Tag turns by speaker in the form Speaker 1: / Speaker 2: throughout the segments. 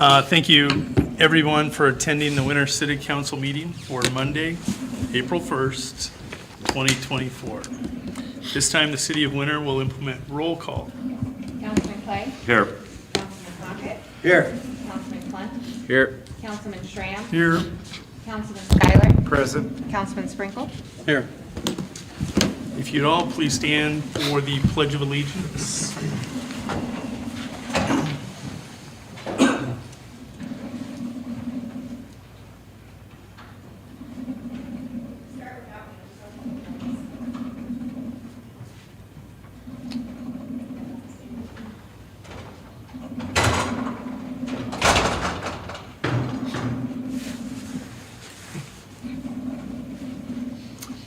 Speaker 1: Thank you, everyone, for attending the Winter City Council meeting for Monday, April 1st, 2024. This time, the City of Winter will implement roll call.
Speaker 2: Councilman Clay?
Speaker 3: Here.
Speaker 2: Councilman Hockett?
Speaker 3: Here.
Speaker 2: Councilman Clunt?
Speaker 3: Here.
Speaker 2: Councilman Schramm?
Speaker 1: Here.
Speaker 2: Councilman Schuyler?
Speaker 3: Present.
Speaker 2: Councilman Sprinkle?
Speaker 3: Here.
Speaker 1: If you'd all please stand for the Pledge of Allegiance.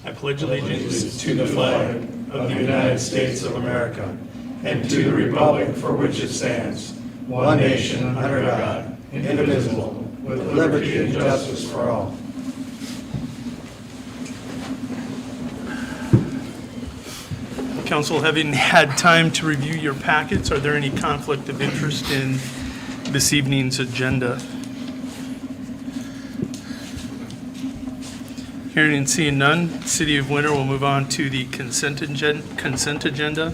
Speaker 1: I pledge allegiance
Speaker 4: to the flag of the United States of America and to the republic for which it stands, one nation under God, indivisible, with liberty and justice for all.
Speaker 1: Council, having had time to review your packets, are there any conflict of interest in this evening's agenda? Hearing and seeing none, City of Winter will move on to the consent agenda.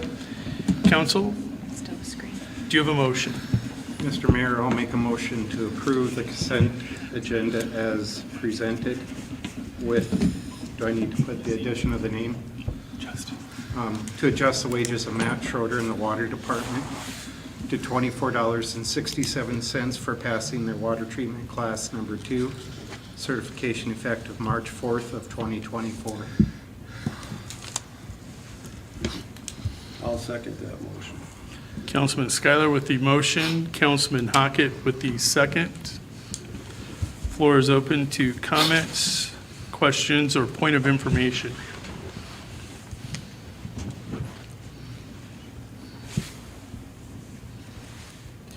Speaker 1: Council,
Speaker 2: Still a screen.
Speaker 1: do you have a motion?
Speaker 5: Mr. Mayor, I'll make a motion to approve the consent agenda as presented with, do I need to put the addition of the name?
Speaker 1: Justin.
Speaker 5: To adjust the wages of Matt Schroeder in the Water Department to $24.67 for passing their water treatment class number 2, certification effective March 4th of 2024.
Speaker 3: I'll second that motion.
Speaker 1: Councilman Schuyler with the motion, Councilman Hockett with the second. Floor is open to comments, questions, or point of information.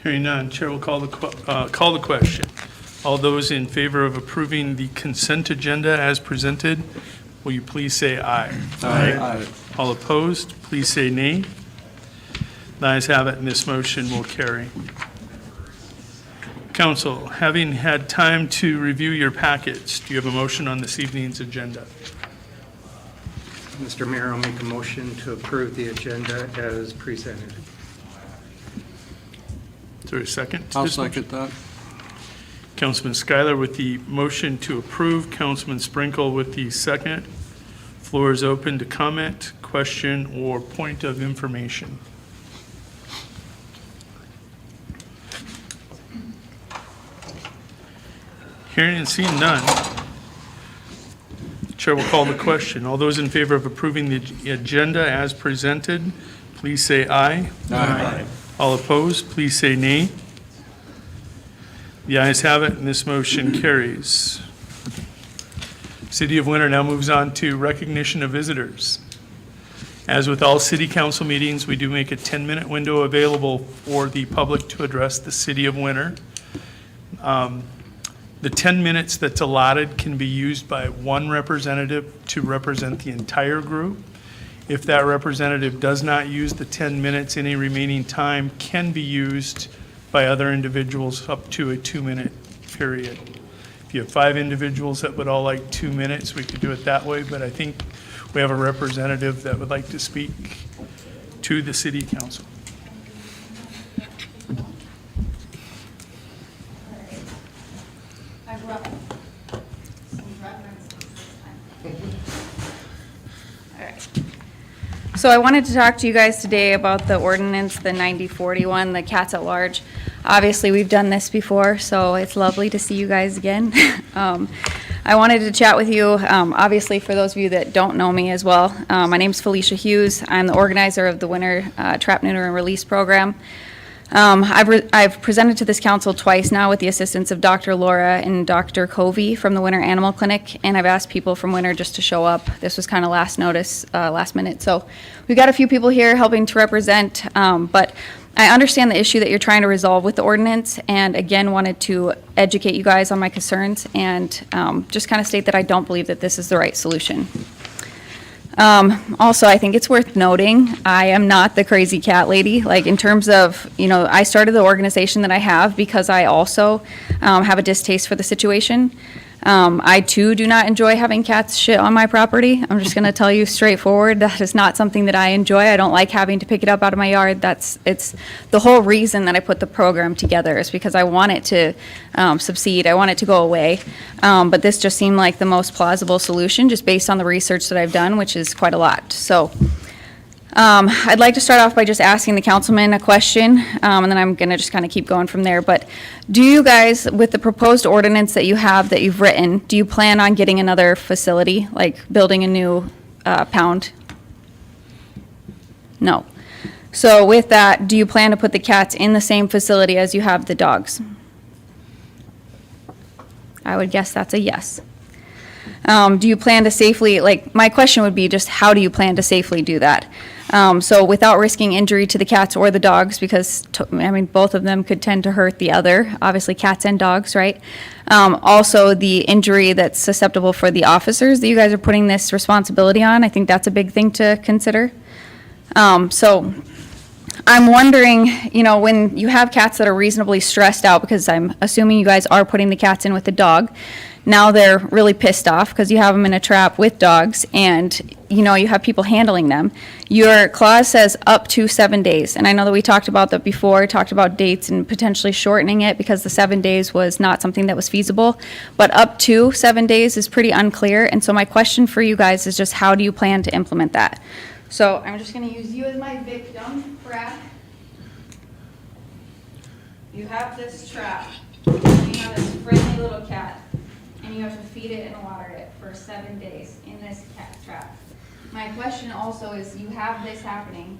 Speaker 1: Hearing none, Chair will call the question. All those in favor of approving the consent agenda as presented, will you please say aye?
Speaker 3: Aye.
Speaker 1: All opposed, please say nay. The ayes have it, and this motion will carry. Council, having had time to review your packets, do you have a motion on this evening's agenda?
Speaker 5: Mr. Mayor, I'll make a motion to approve the agenda as presented.
Speaker 1: Is there a second to
Speaker 3: I'll
Speaker 1: this motion?
Speaker 3: second that.
Speaker 1: Councilman Schuyler with the motion to approve, Councilman Sprinkle with the second. Floor is open to comment, question, or point of information. Hearing and seeing none, Chair will call the question. All those in favor of approving the agenda as presented, please say aye.
Speaker 3: Aye.
Speaker 1: All opposed, please say nay. The ayes have it, and this motion carries. City of Winter now moves on to recognition of visitors. As with all city council meetings, we do make a 10-minute window available for the public to address the City of Winter. The 10 minutes that's allotted can be used by one representative to represent the entire group. If that representative does not use the 10 minutes, any remaining time can be used by other individuals up to a 2-minute period. If you have 5 individuals that would all like 2 minutes, we could do it that way, but I think we have a representative that would like to speak to the city council.
Speaker 6: So I wanted to talk to you guys today about the ordinance, the 9041, the cats at large. Obviously, we've done this before, so it's lovely to see you guys again. I wanted to chat with you, obviously, for those of you that don't know me as well. My name's Felicia Hughes. I'm the organizer of the Winter Trap, Neuter, and Release Program. I've presented to this council twice now with the assistance of Dr. Laura and Dr. Covey from the Winter Animal Clinic, and I've asked people from Winter just to show up. This was kind of last minute. So we've got a few people here helping to represent, but I understand the issue that you're trying to resolve with the ordinance, and again, wanted to educate you guys on my concerns and just kind of state that I don't believe that this is the right solution. Also, I think it's worth noting, I am not the crazy cat lady. Like, in terms of, I started the organization that I have because I also have a distaste for the situation. I too do not enjoy having cats shit on my property. I'm just gonna tell you straightforward, that is not something that I enjoy. I don't like having to pick it up out of my yard. It's the whole reason that I put the program together, is because I want it to succeed. I want it to go away. But this just seemed like the most plausible solution, just based on the research that I've done, which is quite a lot. So I'd like to start off by just asking the councilman a question, and then I'm going to just kind of keep going from there. But do you guys, with the proposed ordinance that you have, that you've written, do you plan on getting another facility, like building a new pound? No. So with that, do you plan to put the cats in the same facility as you have the dogs? I would guess that's a yes. Do you plan to safely, like, my question would be just, how do you plan to safely do that? So without risking injury to the cats or the dogs, because, both of them could tend to hurt the other, obviously cats and dogs, right? Also, the injury that's susceptible for the officers that you guys are putting this responsibility on, I think that's a big thing to consider. So I'm wondering, when you have cats that are reasonably stressed out, because I'm assuming you guys are putting the cats in with the dog, now they're really pissed off because you have them in a trap with dogs, and you have people handling them. Your clause says up to 7 days, and I know that we talked about that before, talked about dates and potentially shortening it because the 7 days was not something that was feasible, but up to 7 days is pretty unclear. And so my question for you guys is just, how do you plan to implement that? So I'm just going to use you as my victim, Brad. You have this trap, and you have this friendly little cat, and you have to feed it and water it for 7 days in this cat trap. My question also is, you have this happening,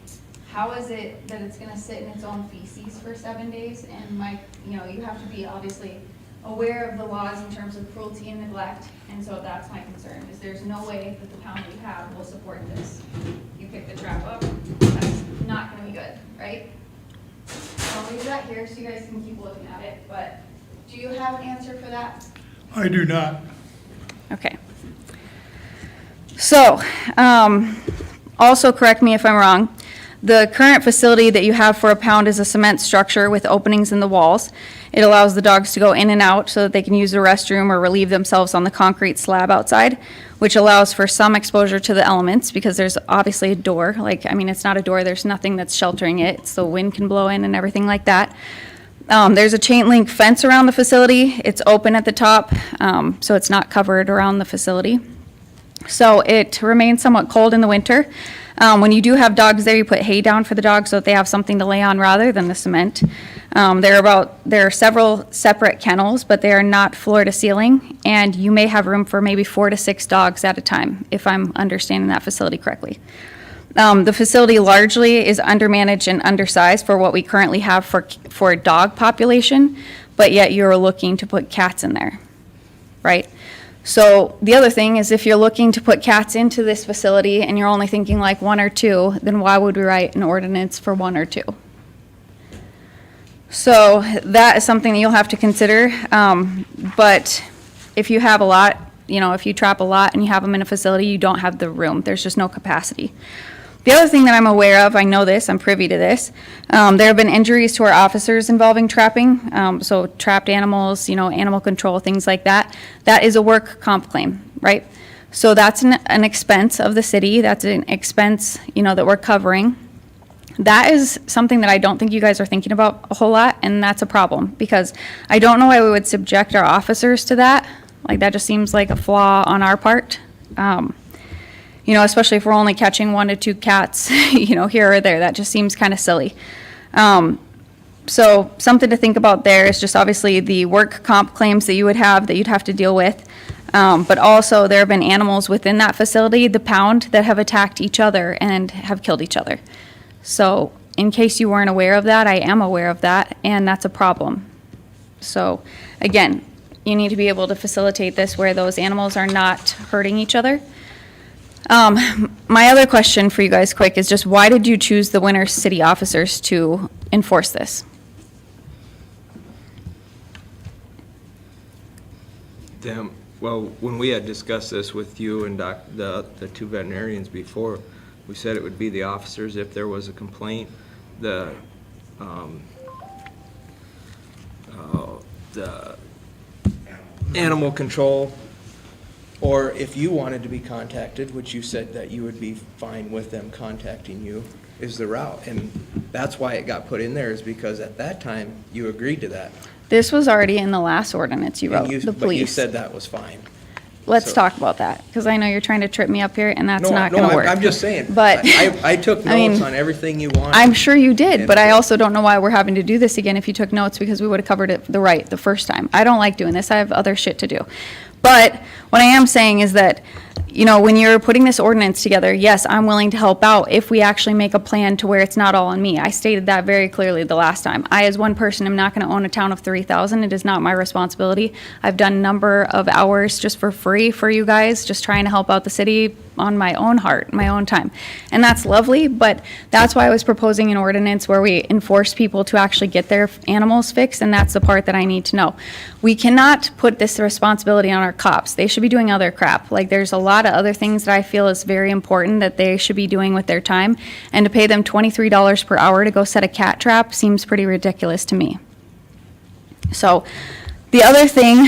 Speaker 6: how is it that it's gonna sit in its own feces for 7 days? And you have to be obviously aware of the laws in terms of cruelty and neglect, and so that's my concern, is there's no way that the pound that you have will support this. You pick the trap up, that's not gonna be good, right? I'll leave that here so you guys can keep looking at it, but do you have an answer for that?
Speaker 1: I do not.
Speaker 6: Okay. So, also correct me if I'm wrong, the current facility that you have for a pound is a cement structure with openings in the walls. It allows the dogs to go in and out so that they can use the restroom or relieve themselves on the concrete slab outside, which allows for some exposure to the elements because there's obviously a door. It's not a door, there's nothing that's sheltering it, so wind can blow in and everything like that. There's a chain link fence around the facility. It's open at the top, so it's not covered around the facility. So it remains somewhat cold in the winter. When you do have dogs there, you put hay down for the dogs so that they have something to lay on rather than the cement. There are several separate kennels, but they are not floor to ceiling, and you may have room for maybe 4 to 6 dogs at a time, if I'm understanding that facility correctly. The facility largely is undermanaged and undersized for what we currently have for a dog population, but yet you're looking to put cats in there, right? So the other thing is, if you're looking to put cats into this facility and you're only thinking like 1 or 2, then why would we write an ordinance for 1 or 2? So that is something that you'll have to consider. But if you have a lot, if you trap a lot and you have them in a facility, you don't have the room. There's just no capacity. The other thing that I'm aware of, I know this, I'm privy to this, there have been injuries to our officers involving trapping, so trapped animals, animal control, things like that. That is a work comp claim, right? So that's an expense of the city, that's an expense, that we're covering. That is something that I don't think you guys are thinking about a whole lot, and that's a problem, because I don't know why we would subject our officers to that. Like, that just seems like a flaw on our part. Especially if we're only catching 1 to 2 cats, here or there. That just seems kind of silly. So something to think about there is just obviously the work comp claims that you would have, that you'd have to deal with. But also there have been animals within that facility, the pound, that have attacked each other and have killed each other. So in case you weren't aware of that, I am aware of that, and that's a problem. So again, you need to be able to facilitate this where those animals are not hurting each other. My other question for you guys quick is just, why did you choose the Winter City officers to enforce this?
Speaker 7: well, when we had discussed this with you and the two veterinarians before, we said it would be the officers if there was a complaint, the animal control, or if you wanted to be contacted, which you said that you would be fine with them contacting you, is the route. And that's why it got put in there, is because at that time, you agreed to that.
Speaker 6: This was already in the last ordinance you wrote,
Speaker 7: And you-
Speaker 6: the
Speaker 7: But you
Speaker 6: police.
Speaker 7: said that was fine.
Speaker 6: Let's
Speaker 7: so-
Speaker 6: talk about that, because I know you're trying to trip me up here, and that's not
Speaker 7: No,
Speaker 6: gonna
Speaker 7: I'm-
Speaker 6: work.
Speaker 7: I'm just saying.
Speaker 6: But-
Speaker 7: I took
Speaker 6: I mean,
Speaker 7: notes on everything you wanted.
Speaker 6: I'm sure you did,
Speaker 7: And-
Speaker 6: but I also don't know why we're having to do this again if you took notes, because we would have covered it the first time. I don't like doing this. I have other shit to do. But what I am saying is that, you know, when you're putting this ordinance together, yes, I'm willing to help out if we actually make a plan to where it's not all on me. I stated that very clearly the last time. I, as one person, am not going to own a town of 3,000. It is not my responsibility. I've done a number of hours just for free for you guys, just trying to help out the city on my own heart, my own time. And that's lovely, but that's why I was proposing an ordinance where we enforce people to actually get their animals fixed, and that's the part that I need to know. We cannot put this responsibility on our cops. They should be doing other crap. Like, there's a lot of other things that I feel is very important that they should be doing with their time, and to pay them $23 per hour to go set a cat trap seems pretty ridiculous to me. So, the other thing,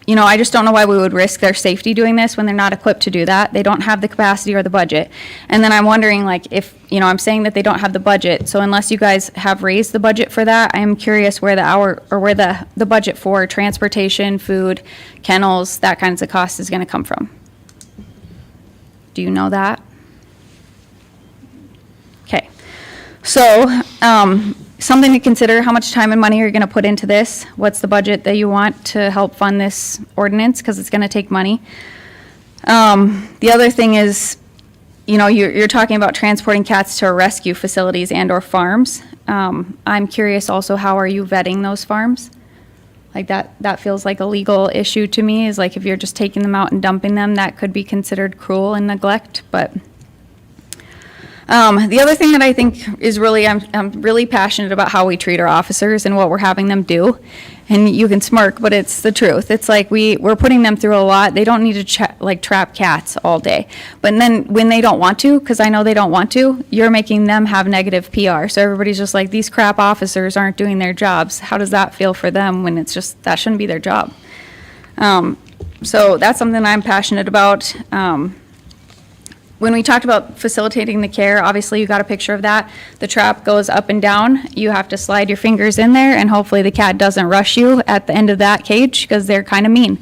Speaker 6: you know, I just don't know why we would risk their safety doing this when they're not equipped to do that. They don't have the capacity or the budget. And then I'm wondering, like, if, you know, I'm saying that they don't have the budget, so unless you guys have raised the budget for that, I am curious where the budget for transportation, food, kennels, that kinds of cost is gonna come from. Do you know that? Okay. So, something to consider, how much time and money are you gonna put into this? What's the budget that you want to help fund this ordinance, because it's gonna take money. The other thing is, you know, you're talking about transporting cats to rescue facilities and/or farms. I'm curious also, how are you vetting those farms? Like, that feels like a legal issue to me, is like, if you're just taking them out and dumping them, that could be considered cruel and neglect, but. The other thing that I think is really, I'm really passionate about how we treat our officers and what we're having them do. And you can smirk, but it's the truth. It's like we're putting them through a lot. They don't need to trap cats all day. But then when they don't want to, because I know they don't want to, you're making them have negative PR. So everybody's just like, these crap officers aren't doing their jobs. How does that feel for them when it's just, that shouldn't be their job? So that's something I'm passionate about. When we talked about facilitating the care, obviously you got a picture of that. The trap goes up and down. You have to slide your fingers in there, and hopefully the cat doesn't rush you at the end of that cage, because they're kind of mean.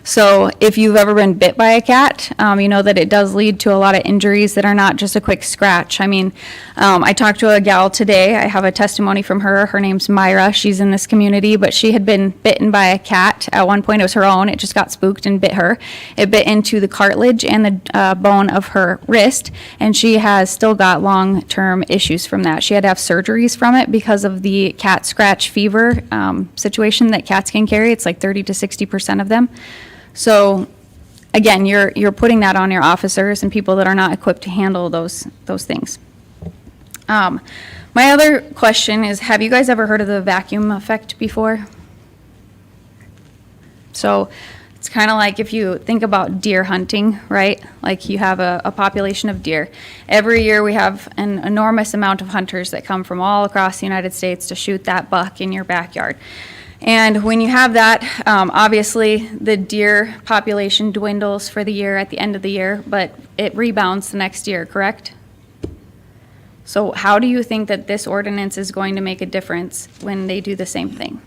Speaker 6: So if you've ever been bit by a cat, you know that it does lead to a lot of injuries that are not just a quick scratch. I mean, I talked to a gal today. I have a testimony from her. Her name's Myra. She's in this community, but she had been bitten by a cat. At one point, it was her own. It just got spooked and bit her. It bit into the cartilage and the bone of her wrist, and she has still got long-term issues from that. She had to have surgeries from it because of the cat scratch fever situation that cats can carry. It's like 30 to 60% of them. So, again, you're putting that on your officers and people that are not equipped to handle those things. My other question is, have you guys ever heard of the vacuum effect before? So, it's kind of like if you think about deer hunting, right? Like, you have a population of deer. Every year we have an enormous amount of hunters that come from all across the United States to shoot that buck in your backyard. And when you have that, obviously the deer population dwindles for the year at the end of the year, but it rebounds the next year, correct? So how do you think that this ordinance is going to make a difference when they do the same thing?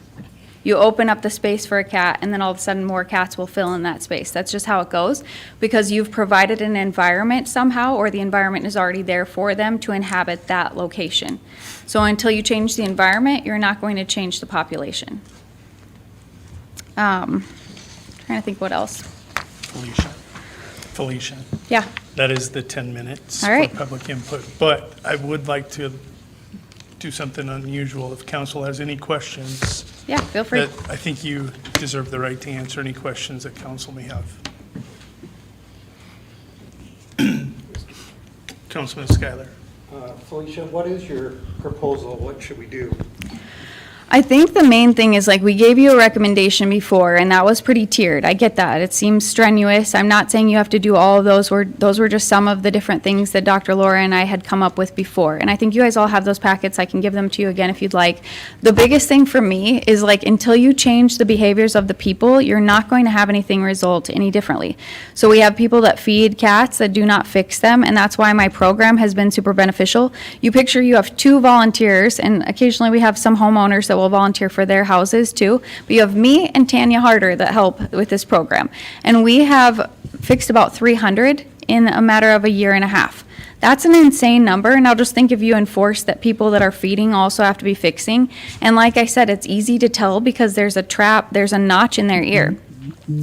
Speaker 6: You open up the space for a cat, and then all of a sudden more cats will fill in that space. That's just how it goes, because you've provided an environment somehow, or the environment is already there for them to inhabit that location. So until you change the environment, you're not going to change the population. Trying to think what else.
Speaker 1: Felicia,
Speaker 6: Yeah,
Speaker 1: that is the 10 minutes
Speaker 6: All
Speaker 1: for
Speaker 6: right.
Speaker 1: public input. But I would like to do something unusual. If council has any questions,
Speaker 6: yeah, feel free.
Speaker 1: that I think you deserve the right to answer any questions that council may have. Councilman Schuyler.
Speaker 5: Felicia, what is your proposal? What should we do?
Speaker 6: I think the main thing is, like, we gave you a recommendation before, and that was pretty tiered. I get that. It seems strenuous. I'm not saying you have to do all of those. Those were just some of the different things that Dr. Laura and I had come up with before. And I think you guys all have those packets. I can give them to you again if you'd like. The biggest thing for me is, like, until you change the behaviors of the people, you're not going to have anything result any differently. So we have people that feed cats that do not fix them, and that's why my program has been super beneficial. You picture you have 2 volunteers, and occasionally we have some homeowners that will volunteer for their houses too. But you have me and Tanya Harder that help with this program. And we have fixed about 300 in a matter of a year and a half. That's an insane number, and I'll just think if you enforce that people that are feeding also have to be fixing. And like I said, it's easy to tell because there's a trap, there's a notch in their ear.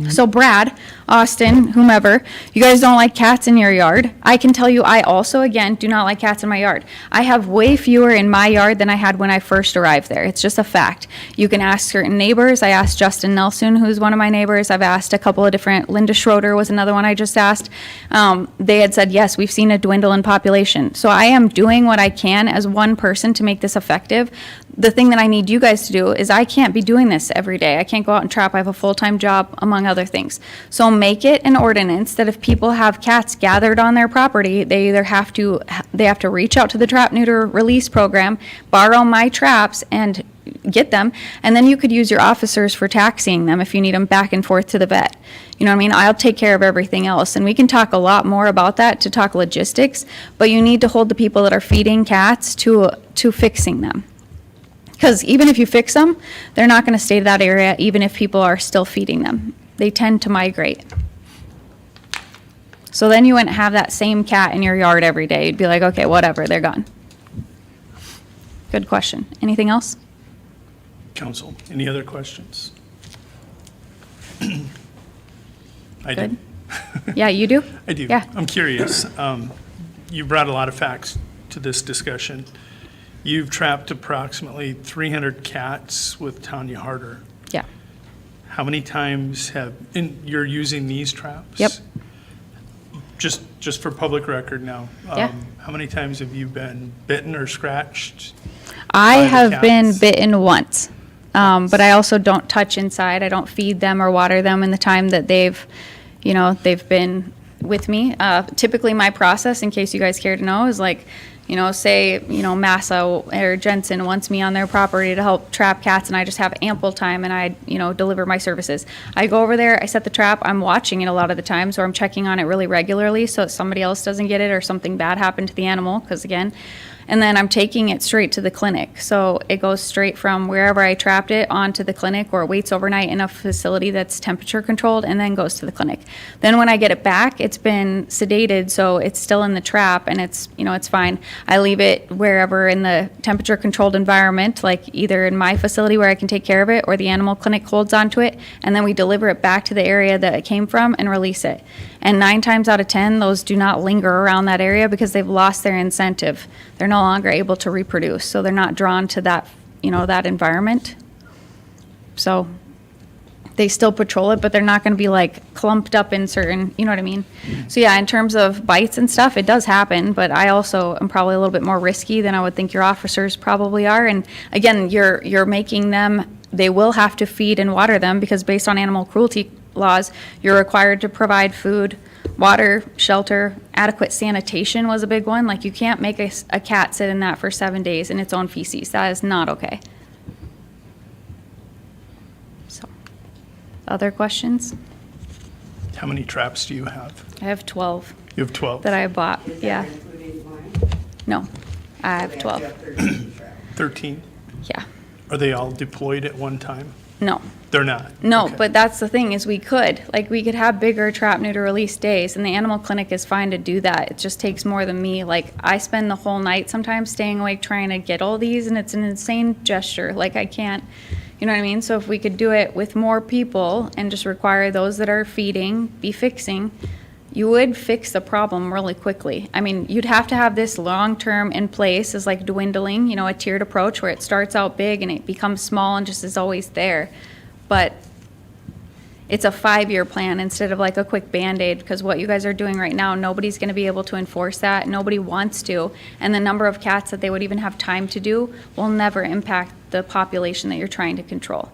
Speaker 6: So Brad, Austin, whomever, you guys don't like cats in your yard. I can tell you I also, again, do not like cats in my yard. I have way fewer in my yard than I had when I first arrived there. It's just a fact. You can ask certain neighbors. I asked Justin Nelson, who's one of my neighbors. I've asked a couple of different, Linda Schroeder was another one I just asked. They had said, yes, we've seen a dwindle in population. So I am doing what I can as one person to make this effective. The thing that I need you guys to do is I can't be doing this every day. I can't go out and trap. I have a full-time job, among other things. So make it an ordinance that if people have cats gathered on their property, they either have to reach out to the trap neuter release program, borrow my traps and get them, and then you could use your officers for taxiing them if you need them back and forth to the vet. You know what I mean? I'll take care of everything else. And we can talk a lot more about that to talk logistics, but you need to hold the people that are feeding cats to fixing them. Because even if you fix them, they're not going to stay to that area even if people are still feeding them. They tend to migrate. So then you wouldn't have that same cat in your yard every day. You'd be like, okay, whatever, they're gone. Good question. Anything else?
Speaker 1: Council, any other questions? I
Speaker 6: Good.
Speaker 1: do.
Speaker 6: Yeah, you do?
Speaker 1: I do.
Speaker 6: Yeah.
Speaker 1: I'm curious. You brought a lot of facts to this discussion. You've trapped approximately 300 cats with Tanya Harder.
Speaker 6: Yeah.
Speaker 1: How many times you're using these traps?
Speaker 6: Yep.
Speaker 1: Just for public record now.
Speaker 6: Yeah.
Speaker 1: How many times have you been bitten or scratched?
Speaker 6: I
Speaker 1: By the
Speaker 6: have been
Speaker 1: cats?
Speaker 6: bitten once, but I also don't touch inside. I don't feed them or water them in the time that they've been with me. Typically, my process, in case you guys care to know, is like, say, Massa or Jensen wants me on their property to help trap cats, and I just have ample time, and I, deliver my services. I go over there, I set the trap, I'm watching it a lot of the times, or I'm checking on it really regularly so that somebody else doesn't get it or something bad happened to the animal, because again, and then I'm taking it straight to the clinic. So it goes straight from wherever I trapped it onto the clinic, or it waits overnight in a facility that's temperature controlled and then goes to the clinic. Then when I get it back, it's been sedated, so it's still in the trap and it's, it's fine. I leave it wherever in the temperature controlled environment, like either in my facility where I can take care of it or the animal clinic holds onto it, and then we deliver it back to the area that it came from and release it. And 9 times out of 10, those do not linger around that area because they've lost their incentive. They're no longer able to reproduce, so they're not drawn to that, that environment. So they still patrol it, but they're not going to be like clumped up in certain, you know what I mean? So yeah, in terms of bites and stuff, it does happen, but I also am probably a little bit more risky than I would think your officers probably are. And again, you're making them, they will have to feed and water them because based on animal cruelty laws, you're required to provide food, water, shelter, adequate sanitation was a big one. Like you can't make a cat sit in that for 7 days in its own feces. That is not okay. So, other questions?
Speaker 1: How many traps do you have?
Speaker 6: I have 12
Speaker 1: You have 12?
Speaker 6: that I bought. Yeah. No, I have 12.
Speaker 1: 13?
Speaker 6: Yeah.
Speaker 1: Are they all deployed at one time?
Speaker 6: No.
Speaker 1: They're not?
Speaker 6: No,
Speaker 1: Okay.
Speaker 6: but that's the thing is we could have bigger trap neuter release days, and the animal clinic is fine to do that. It just takes more than me. Like I spend the whole night sometimes staying awake trying to get all these, and it's an insane gesture. Like I can't, you know what I mean? So if we could do it with more people and just require those that are feeding be fixing, you would fix the problem really quickly. I mean, you'd have to have this long-term in place as like dwindling, a tiered approach where it starts out big and it becomes small and just is always there. But it's a 5-year plan instead of like a quick Band-Aid, because what you guys are doing right now, nobody's gonna be able to enforce that, nobody wants to, and the number of cats that they would even have time to do will never impact the population that you're trying to control.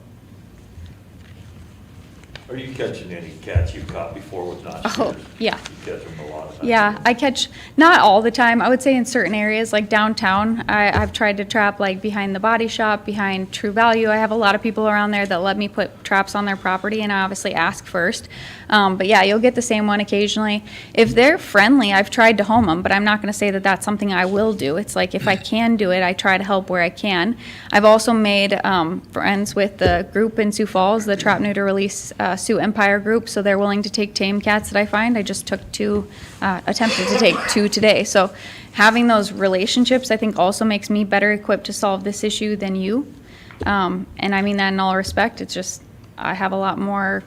Speaker 8: Are you catching any cats you've caught before with not
Speaker 6: Oh, yeah.
Speaker 8: You catch them a lot of times.
Speaker 6: Yeah, I catch, not all the time, I would say in certain areas, like downtown, I've tried to trap like behind the Body Shop, behind True Value. I have a lot of people around there that let me put traps on their property, and I obviously ask first. But yeah, you'll get the same one occasionally. If they're friendly, I've tried to home them, but I'm not gonna say that that's something I will do. It's like, if I can do it, I try to help where I can. I've also made friends with the group in Sioux Falls, the Trap Neuter Release Sioux Empire group, so they're willing to take tame cats that I find. I just took 2, attempted to take 2 today. So having those relationships, I think, also makes me better equipped to solve this issue than you. And I mean that in all respect. It's just, I have a lot more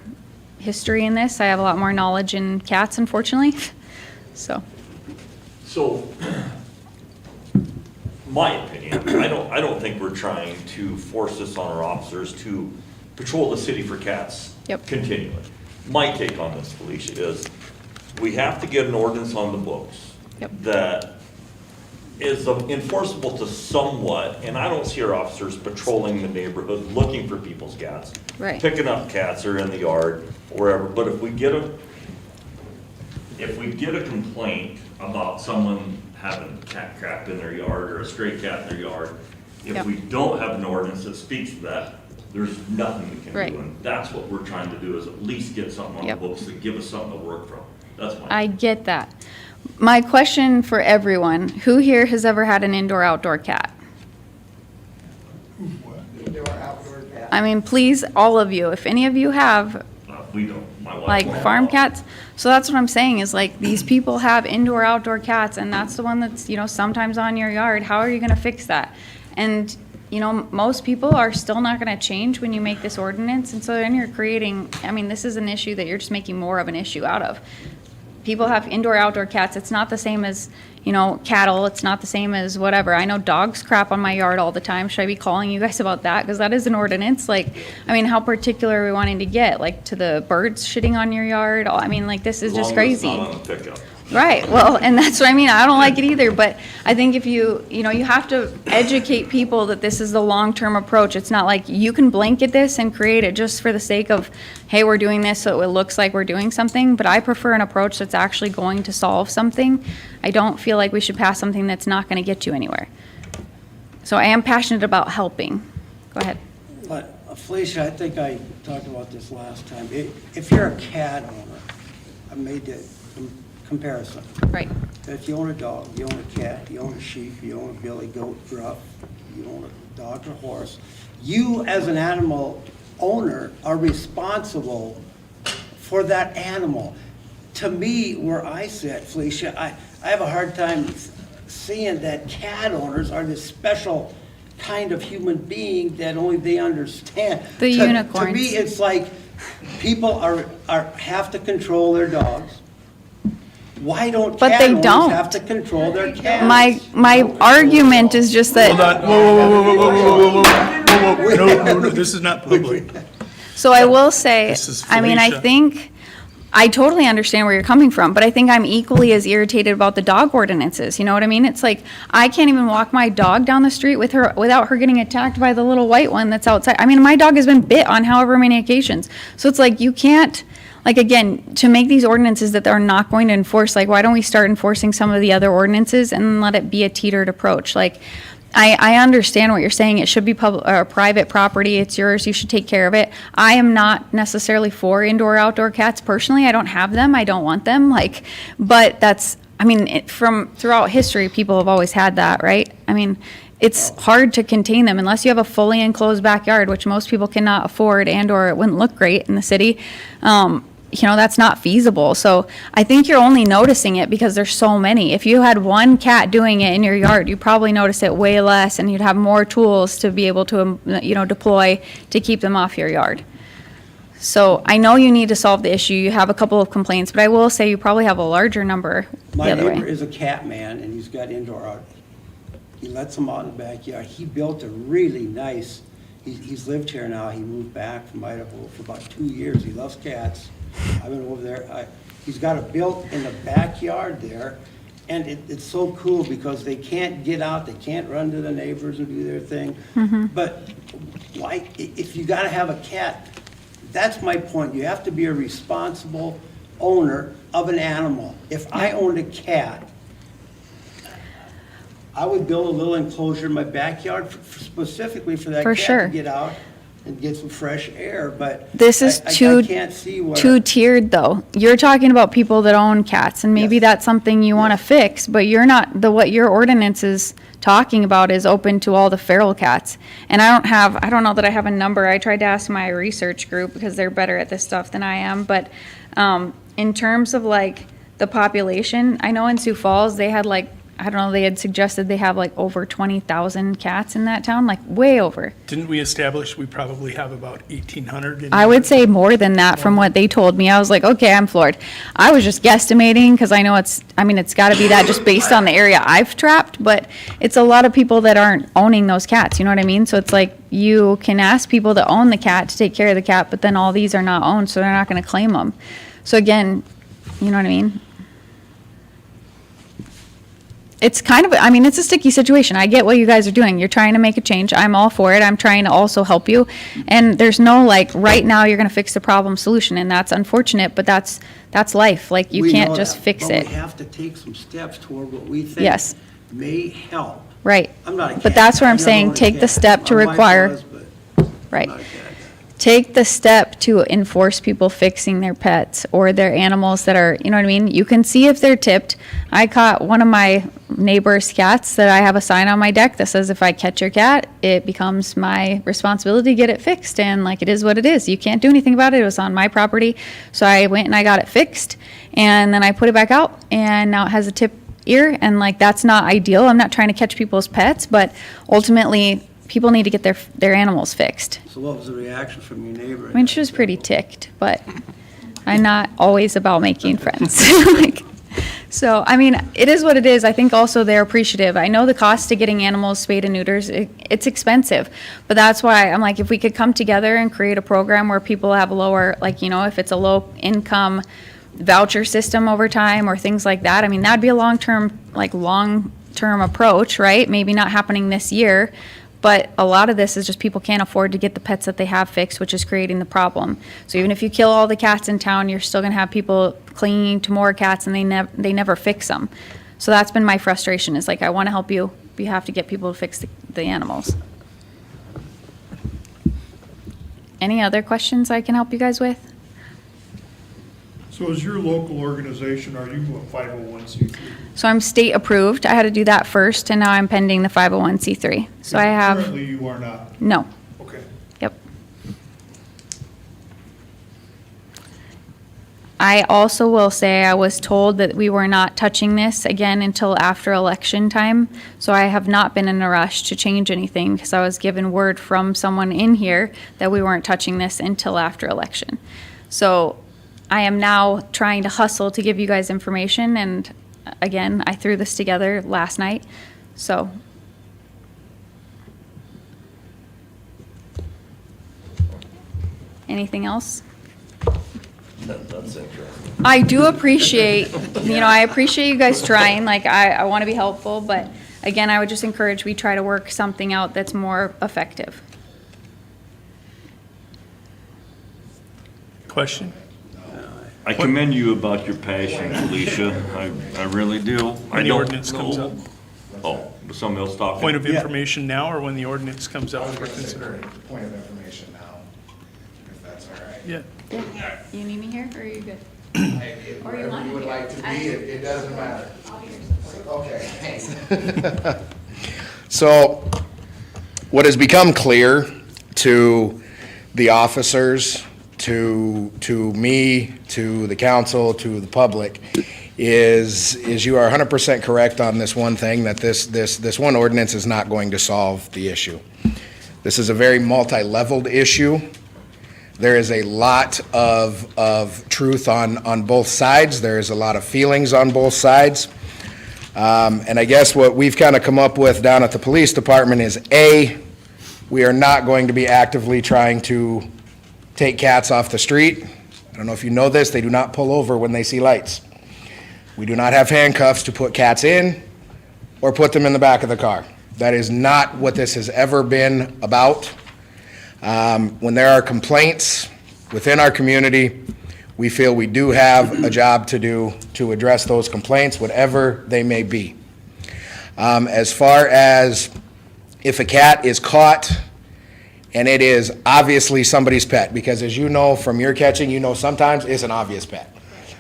Speaker 6: history in this. I have a lot more knowledge in cats, unfortunately. So,
Speaker 8: So, my opinion, I don't think we're trying to force this on our officers to patrol the city for cats.
Speaker 6: Yep.
Speaker 8: Continually. My take on this, Felicia, is we have to get an ordinance on the books.
Speaker 6: Yep.
Speaker 8: That is enforceable to somewhat, and I don't see our officers patrolling the neighborhood, looking for people's cats.
Speaker 6: Right.
Speaker 8: Picking up cats or in the yard, or wherever, but if we get a complaint about someone having cat crap in their yard or a stray cat in their yard, if
Speaker 6: Yep.
Speaker 8: we don't have an ordinance that speaks to that, there's nothing we can
Speaker 6: Right.
Speaker 8: do. And that's what we're trying to do, is at least get something on the
Speaker 6: Yep.
Speaker 8: books that give us something to work from. That's my.
Speaker 6: I get that. My question for everyone, who here has ever had an indoor-outdoor cat? I mean, please, all of you, if any of you have,
Speaker 8: We don't, my wife.
Speaker 6: like
Speaker 8: won't
Speaker 6: farm
Speaker 8: allow it.
Speaker 6: cats. So that's what I'm saying, is like, these people have indoor outdoor cats, and that's the one that's, you know, sometimes on your yard. How are you gonna fix that? And, you know, most people are still not gonna change when you make this ordinance, and so then you're creating, I mean, this is an issue that you're just making more of an issue out of. People have indoor outdoor cats. It's not the same as, you know, cattle. It's not the same as whatever. I know dogs crap on my yard all the time. Should I be calling you guys about that? Because that is an ordinance. Like, I mean, how particular are we wanting to get? Like, to the birds shitting on your yard? I mean, like, this is
Speaker 8: As
Speaker 6: just
Speaker 8: long as it's
Speaker 6: crazy.
Speaker 8: not on the pickup.
Speaker 6: Right, well, and that's what I mean, I don't like it either, but I think if you know, you have to educate people that this is the long-term approach. It's not like you can blanket this and create it just for the sake of, hey, we're doing this so it looks like we're doing something, but I prefer an approach that's actually going to solve something. I don't feel like we should pass something that's not gonna get you anywhere. So I am passionate about helping. Go ahead.
Speaker 3: But Felicia, I think I talked about this last time. If you're a cat owner, I made the comparison.
Speaker 6: Right,
Speaker 3: If you own a dog, you own a cat, you own a sheep, you own a billy goat, gruff, you own a dog or horse, you as an animal owner are responsible for that animal. To me, where I sit, Felicia, I have a hard time seeing that cat owners are this special kind of human being that only they understand.
Speaker 6: The
Speaker 3: To
Speaker 6: unicorns.
Speaker 3: me, it's like people have to control their dogs. Why don't
Speaker 6: But
Speaker 3: cat
Speaker 6: they
Speaker 3: owners
Speaker 6: don't.
Speaker 3: have to control their cats?
Speaker 6: my argument is just
Speaker 1: Hold
Speaker 6: that,
Speaker 1: on, whoa, no, this is not public.
Speaker 6: so I will say,
Speaker 1: This is
Speaker 6: I mean, I
Speaker 1: Felicia.
Speaker 6: think, I totally understand where you're coming from, but I think I'm equally as irritated about the dog ordinances, you know what I mean? It's like, I can't even walk my dog down the street with her, without her getting attacked by the little white one that's outside. I mean, my dog has been bit on however many occasions. So it's like, you can't, like, again, to make these ordinances that they're not going to enforce, like, why don't we start enforcing some of the other ordinances and let it be a teetered approach? Like, I understand what you're saying. It should be public or private property. It's yours. You should take care of it. I am not necessarily for indoor outdoor cats personally. I don't have them. I don't want them. Like, but that's, I mean, from throughout history, people have always had that, right? I mean, it's hard to contain them unless you have a fully enclosed backyard, which most people cannot afford, and or it wouldn't look great in the city. You know, that's not feasible. So I think you're only noticing it because there's so many. If you had one cat doing it in your yard, you'd probably notice it way less, and you'd have more tools to be able to, you know, deploy to keep them off your yard. So I know you need to solve the issue. You have a couple of complaints, but I will say you probably have a larger number the
Speaker 3: My
Speaker 6: other
Speaker 3: neighbor
Speaker 6: way.
Speaker 3: is a cat man, and he's got indoor out. He lets them out in the backyard. He built a really nice he's lived here now, he moved back from Idaho for about 2 years, he loves cats. I've been over there, he's got it built in the backyard there, and it's so cool because they can't get out, they can't run to the neighbors and do their thing. But why, if you gotta have a cat, that's my point, you have to be a responsible owner of an animal. If I owned a cat, I would build a little enclosure in my backyard specifically for that
Speaker 6: For
Speaker 3: cat
Speaker 6: sure.
Speaker 3: to get out and get some fresh air, but
Speaker 6: This is
Speaker 3: I
Speaker 6: too
Speaker 3: can't see where.
Speaker 6: two-tiered, though. You're talking about people that own cats, and maybe
Speaker 3: Yes.
Speaker 6: that's something you want to fix, but you're not, what your ordinance is talking about is open to all the feral cats. And I don't know that I have a number. I tried to ask my research group because they're better at this stuff than I am, but in terms of like the population, I know in Sioux Falls, they had like, I don't know, they had suggested they have like over 20,000 cats in that town, like way over.
Speaker 1: Didn't we establish we probably have about 1,800? in
Speaker 6: I would say more than that from what they told me. I was like, okay, I'm floored. I was just guesstimating because I know it's got to be that just based on the area I've trapped, but it's a lot of people that aren't owning those cats, you know what I mean? So it's like you can ask people that own the cat to take care of the cat, but then all these are not owned, so they're not going to claim them. So again, you know what I mean? It's kind of, it's a sticky situation. I get what you guys are doing. You're trying to make a change. I'm all for it. I'm trying to also help you. And there's no like, right now you're going to fix the problem solution. And that's unfortunate, but that's life. Like you
Speaker 3: We
Speaker 6: can't
Speaker 3: know
Speaker 6: just
Speaker 3: that,
Speaker 6: fix
Speaker 3: but
Speaker 6: it.
Speaker 3: we have to take some steps toward what we think
Speaker 6: Yes.
Speaker 3: may help.
Speaker 6: Right.
Speaker 3: I'm not a cat
Speaker 6: But that's
Speaker 3: guy.
Speaker 6: where I'm
Speaker 3: I never
Speaker 6: saying,
Speaker 3: owned a
Speaker 6: take the
Speaker 3: cat.
Speaker 6: step to
Speaker 3: My wife
Speaker 6: require,
Speaker 3: was, but I'm
Speaker 6: right.
Speaker 3: not a cat guy.
Speaker 6: Take the step to enforce people fixing their pets or their animals that are, you know what I mean? You can see if they're tipped. I caught one of my neighbor's cats that I have a sign on my deck that says if I catch your cat, it becomes my responsibility to get it fixed. And like, it is what it is. You can't do anything about it. It was on my property. So I went and I got it fixed and then I put it back out and now it has a tip ear. And like, that's not ideal. I'm not trying to catch people's pets, but ultimately people need to get their animals fixed.
Speaker 3: So what was the reaction from your neighbor?
Speaker 6: I mean, she was pretty ticked, but I'm not always about making friends. Like, so, it is what it is. I think also they're appreciative. I know the cost of getting animals spayed and neuters, it's expensive. But that's why I'm like, if we could come together and create a program where people have lower, like, if it's a low income voucher system over time or things like that, that'd be a long-term approach, right? Maybe not happening this year. But a lot of this is just people can't afford to get the pets that they have fixed, which is creating the problem. So even if you kill all the cats in town, you're still going to have people clinging to more cats and they never fix them. So that's been my frustration is like, I want to help you, but you have to get people to fix the animals. Any other questions I can help you guys with?
Speaker 4: So is your local organization, are you a 501c3?
Speaker 6: So I'm state approved. I had to do that first and now I'm pending the 501c3. So I have,
Speaker 4: Currently, you are not.
Speaker 6: no.
Speaker 4: Okay.
Speaker 6: Yep. I also will say I was told that we were not touching this again until after election time. So I have not been in a rush to change anything because I was given word from someone in here that we weren't touching this until after election. So I am now trying to hustle to give you guys information. And again, I threw this together last night. So anything else?
Speaker 8: That's interesting.
Speaker 6: I do appreciate, I appreciate you guys trying, like, I want to be helpful, but again, I would just encourage we try to work something out that's more effective.
Speaker 1: Question?
Speaker 8: I commend you about your passion, Felicia. I really do.
Speaker 1: When the ordinance comes up.
Speaker 8: Oh, was somebody else talking?
Speaker 1: Point of
Speaker 3: Yeah.
Speaker 1: information now or when the ordinance comes out for consideration?
Speaker 9: Point of information now, if that's all right.
Speaker 1: Yeah.
Speaker 6: You need me here, or are you good?
Speaker 9: Wherever you would like to be, it doesn't matter. Okay, thanks. So, what has become clear to the officers, to me, to the council, to the public, is you are 100% correct on this one thing, that this one ordinance is not going to solve the issue. This is a very multi-leveled issue. There is a lot of truth on both sides. There is a lot of feelings on both sides. And I guess what we've kind of come up with down at the police department is, A, We are not going to be actively trying to take cats off the street. I don't know if you know this, they do not pull over when they see lights. We do not have handcuffs to put cats in or put them in the back of the car. That is not what this has ever been about. When there are complaints within our community, we feel we do have a job to do to address those complaints, whatever they may be. As far as if a cat is caught and it is obviously somebody's pet, because as you know from your catching, you know sometimes it's an obvious pet,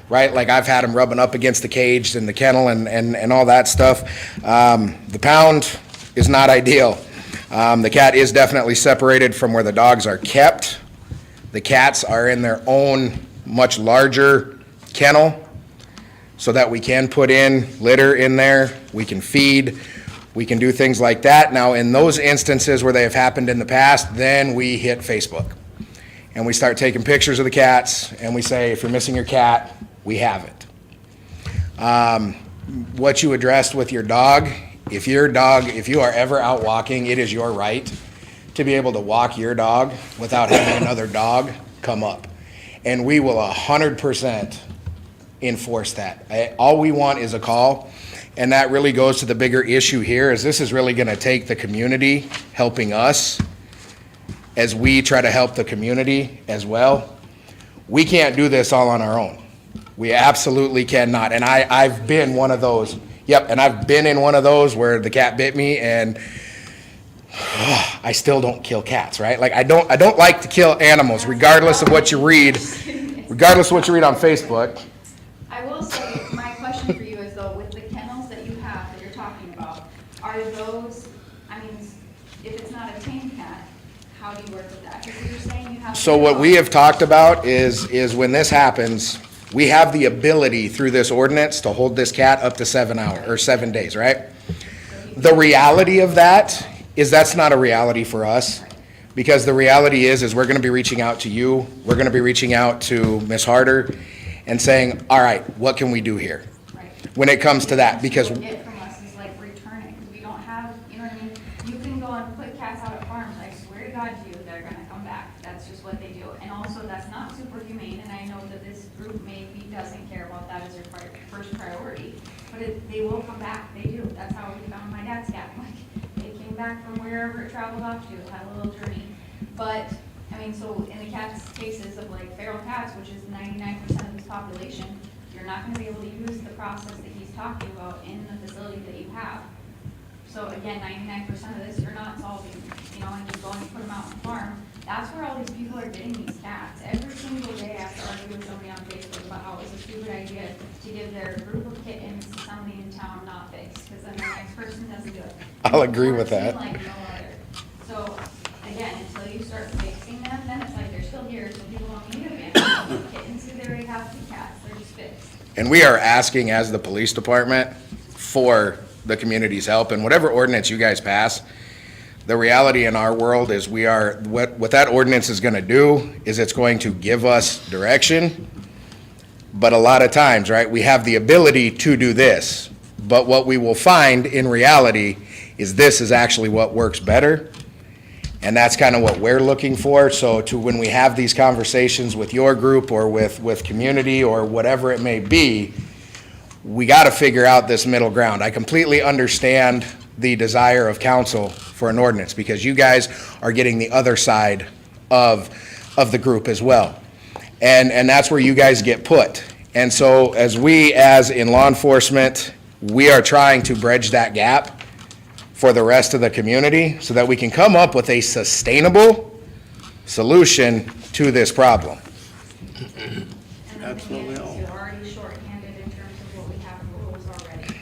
Speaker 9: right? Like I've had them rubbing up against the cage and the kennel and all that stuff. The pound is not ideal. The cat is definitely separated from where the dogs are kept. The cats are in their own much larger kennel so that we can put in litter in there, we can feed, we can do things like that. Now, in those instances where they have happened in the past, then we hit Facebook. And we start taking pictures of the cats, and we say, if you're missing your cat, we have it. What you addressed with your dog, if you are ever out walking, it is your right to be able to walk your dog without having another dog come up. And we will 100% enforce that. All we want is a call. And that really goes to the bigger issue here, is this is really going to take the community helping us as we try to help the community as well. We can't do this all on our own. We absolutely cannot. And I've been one of those. Yep, and I've been in one of those where the cat bit me, and I still don't kill cats, right? Like I don't like to kill animals, regardless of what you read, on Facebook.
Speaker 6: I will say, my question for you is though, with the kennels that you have that you're talking about, are those, I mean, if it's not a tame cat, how do you work with that? Because you're saying you have.
Speaker 9: So what we have talked about is when this happens, we have the ability through this ordinance to hold this cat up to 7 days, right? The reality of that is that's not a reality for us, because the reality is we're gonna be reaching out to you, we're gonna be reaching out to Ms. Harder and saying, all right, what can we do here?
Speaker 6: Right.
Speaker 9: When it comes to that, because
Speaker 6: What you get from us is like returning. We don't have, you know what I mean? You can go and put cats out at farms, I swear to God to you, they're gonna come back. That's just what they do. And also, that's not super humane, and I know that this group maybe doesn't care about that as their first priority, but they will come back, they do. That's how we found my dad's cat. Like, they came back from wherever it traveled off to, had a little journey. But, I mean, so in the cat's cases of like feral cats, which is 99% of this population, you're not gonna be able to use the process that he's talking about in the facility that you have. So again, 99% of this, you're not solving, you know, and just going to put them out on the farm. That's where all these people are getting these cats. Every single day I have to argue with somebody on Facebook about how it's a stupid idea to give their group of kittens to somebody in town not fixed, because then the next person doesn't do it.
Speaker 9: I'll agree with that.
Speaker 6: Like no other. So, again, until you start fixing them, then it's like they're still here, so people don't need them again. Kittens, they already have two cats, they're just fixed.
Speaker 9: And we are asking as the police department for the community's help, and whatever ordinance you guys pass, the reality in our world is what that ordinance is gonna do is it's going to give us direction, but a lot of times, right, we have the ability to do this, but what we will find in reality is this is actually what works better, and that's kind of what we're looking for. So when we have these conversations with your group or with community or whatever it may be, we got to figure out this middle ground. I completely understand the desire of council for an ordinance, because you guys are getting the other side of the group as well. And that's where you guys get put. And so as in law enforcement, we are trying to bridge that gap for the rest of the community so that we can come up with a sustainable solution to this problem.
Speaker 6: And then
Speaker 3: Absolutely.
Speaker 6: you're already shorthanded in terms of what we have in rules already.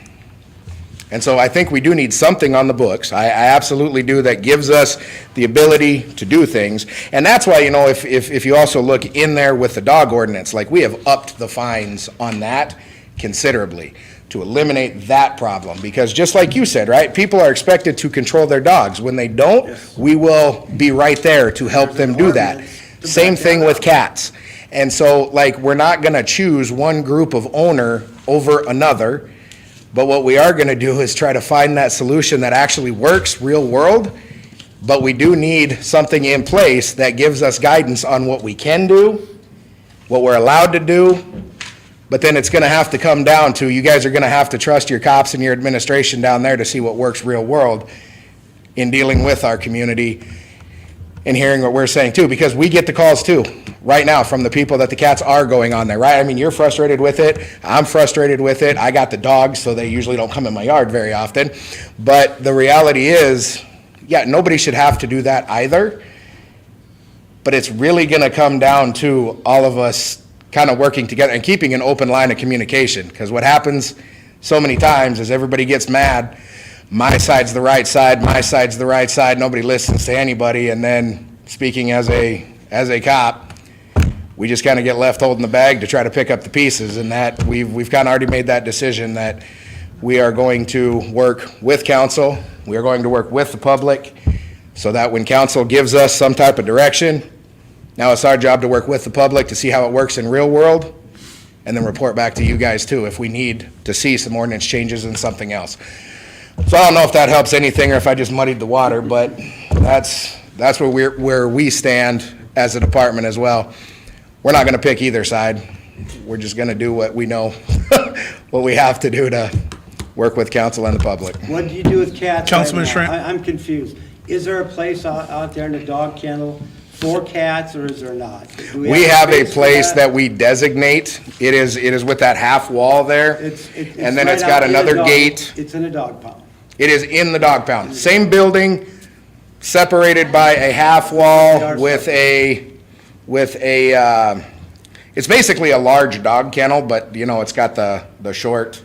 Speaker 9: And so I think we do need something on the books. I absolutely do, that gives us the ability to do things. And that's why, you know, if you also look in there with the dog ordinance, like we have upped the fines on that considerably to eliminate that problem. Because just like you said, right, people are expected to control their dogs. When they don't,
Speaker 3: Yes.
Speaker 9: we will be right there to help them do that.
Speaker 3: ordinance to
Speaker 9: Same
Speaker 3: back
Speaker 9: thing
Speaker 3: that
Speaker 9: with
Speaker 3: up.
Speaker 9: cats. And so, like, we're not gonna choose one group of owner over another, but what we are gonna do is try to find that solution that actually works real world but we do need something in place that gives us guidance on what we can do, what we're allowed to do, but then it's gonna have to come down to, you guys are gonna have to trust your cops and your administration down there to see what works real world in dealing with our community and hearing what we're saying too, because we get the calls too, right now, from the people that the cats are going on there, right? I mean, you're frustrated with it, I'm frustrated with it, I got the dogs, so they usually don't come in my yard very often. But the reality is, yeah, nobody should have to do that either. But it's really gonna come down to all of us kind of working together and keeping an open line of communication. Because what happens so many times is everybody gets mad, my side's the right side, my side's the right side, nobody listens to anybody, and then, speaking as a cop, we just kind of get left holding the bag to try to pick up the pieces, and that, we've kind of already made that decision that we are going to work with council, we are going to work with the public, so that when council gives us some type of direction, now it's our job to work with the public to see how it works in real world, and then report back to you guys too, if we need to see some ordinance changes and something else. So I don't know if that helps anything, or if I just muddied the water, but that's where we stand as a department as well. We're not gonna pick either side. We're just gonna do what we know, what we have to do to work with council and the public.
Speaker 3: What do you do with cats right
Speaker 1: Councilman
Speaker 3: now?
Speaker 1: Schrampp?
Speaker 3: I'm confused. Is there a place out there in the dog kennel for cats, or is there not? Do
Speaker 9: We have a
Speaker 3: space for
Speaker 9: place that we designate. It is with that half wall there. And then
Speaker 3: right
Speaker 9: it's got
Speaker 3: out in the
Speaker 9: another
Speaker 3: dog-
Speaker 9: gate.
Speaker 3: It's in a dog pound.
Speaker 9: It is in the dog pound. Same building, separated by a half wall with a, it's basically a large dog kennel, but, you know, it's got the short,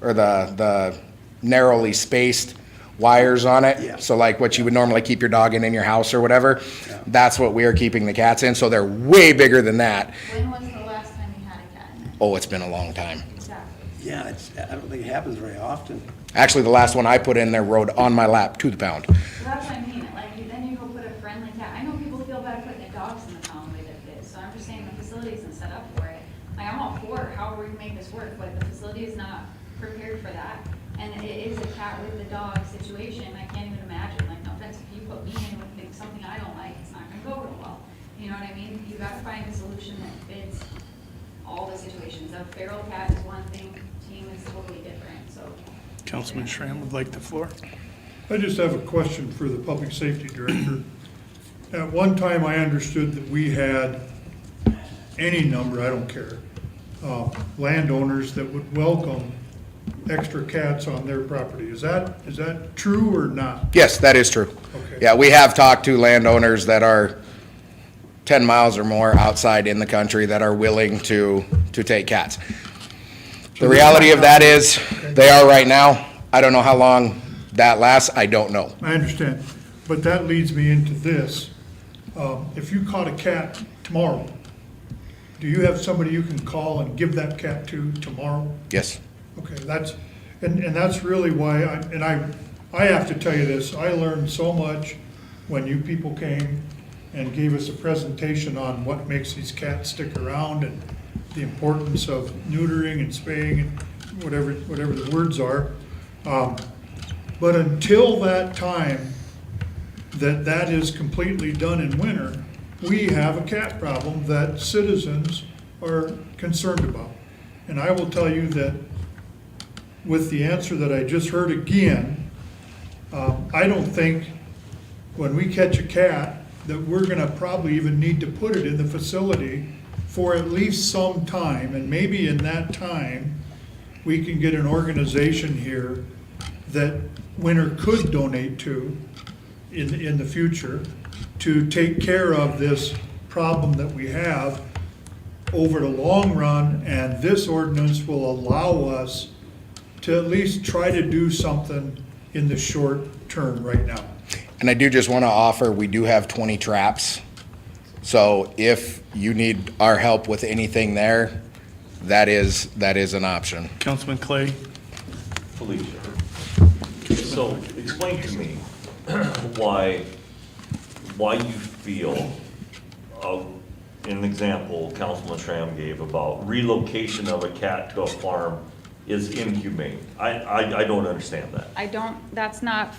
Speaker 9: or the narrowly spaced wires on it.
Speaker 3: Yeah.
Speaker 9: So like what you would normally keep your dog in your house or whatever, that's what we are keeping the cats in, so they're way bigger than that.
Speaker 6: When was the last time you had a cat in there?
Speaker 9: Oh, it's been a long time.
Speaker 6: Exactly.
Speaker 3: Yeah, I don't think it happens very often.
Speaker 9: Actually, the last one I put in there rode on my lap to the pound.
Speaker 6: So that's what I mean, like, then you go put a friendly cat, I know people feel bad putting their dogs in the pound the way that it is, so I'm just saying the facility isn't set up for it. Like, I'm all for however we make this work, but the facility is not prepared for that. And it is a cat with the dog situation, I can't even imagine, like, no offense, if you put me in with something I don't like, it's not gonna go real well. You know what I mean? You gotta find a solution that fits all the situations. A feral cat is one thing, team is totally different, so.
Speaker 1: Councilman Schramm would like the floor.
Speaker 10: I just have a question for the Public Safety Director. At one time, I understood that we had any number, I don't care, landowners that would welcome extra cats on their property. Is that true or not?
Speaker 9: Yes, that is true.
Speaker 10: Okay.
Speaker 9: Yeah, we have talked to landowners that are 10 miles or more outside in the country that are willing to take cats. The reality of that is, they are right now. I don't know how long that lasts, I don't know.
Speaker 10: I understand, but that leads me into this. If you caught a cat tomorrow, do you have somebody you can call and give that cat to tomorrow?
Speaker 9: Yes.
Speaker 10: Okay, and that's really why, I have to tell you this, I learned so much when you people came and gave us a presentation on what makes these cats stick around and the importance of neutering and spaying and whatever the words are. But until that time, that is completely done in winter, we have a cat problem that citizens are concerned about. And I will tell you that with the answer that I just heard again, I don't think when we catch a cat that we're gonna probably even need to put it in the facility for at least some time, and maybe in that time, we can get an organization here that Winter could donate to in the future to take care of this problem that we have over the long run, and this ordinance will allow us to at least try to do something in the short term right now.
Speaker 9: And I do just want to offer, we do have 20 traps. So if you need our help with anything there, that is an option.
Speaker 1: Councilman Clay?
Speaker 8: Felicia, so explain to me why you feel, an example Councilman Schramm gave about relocation of a cat to a farm is inhumane. I don't understand that.
Speaker 6: I don't, that's not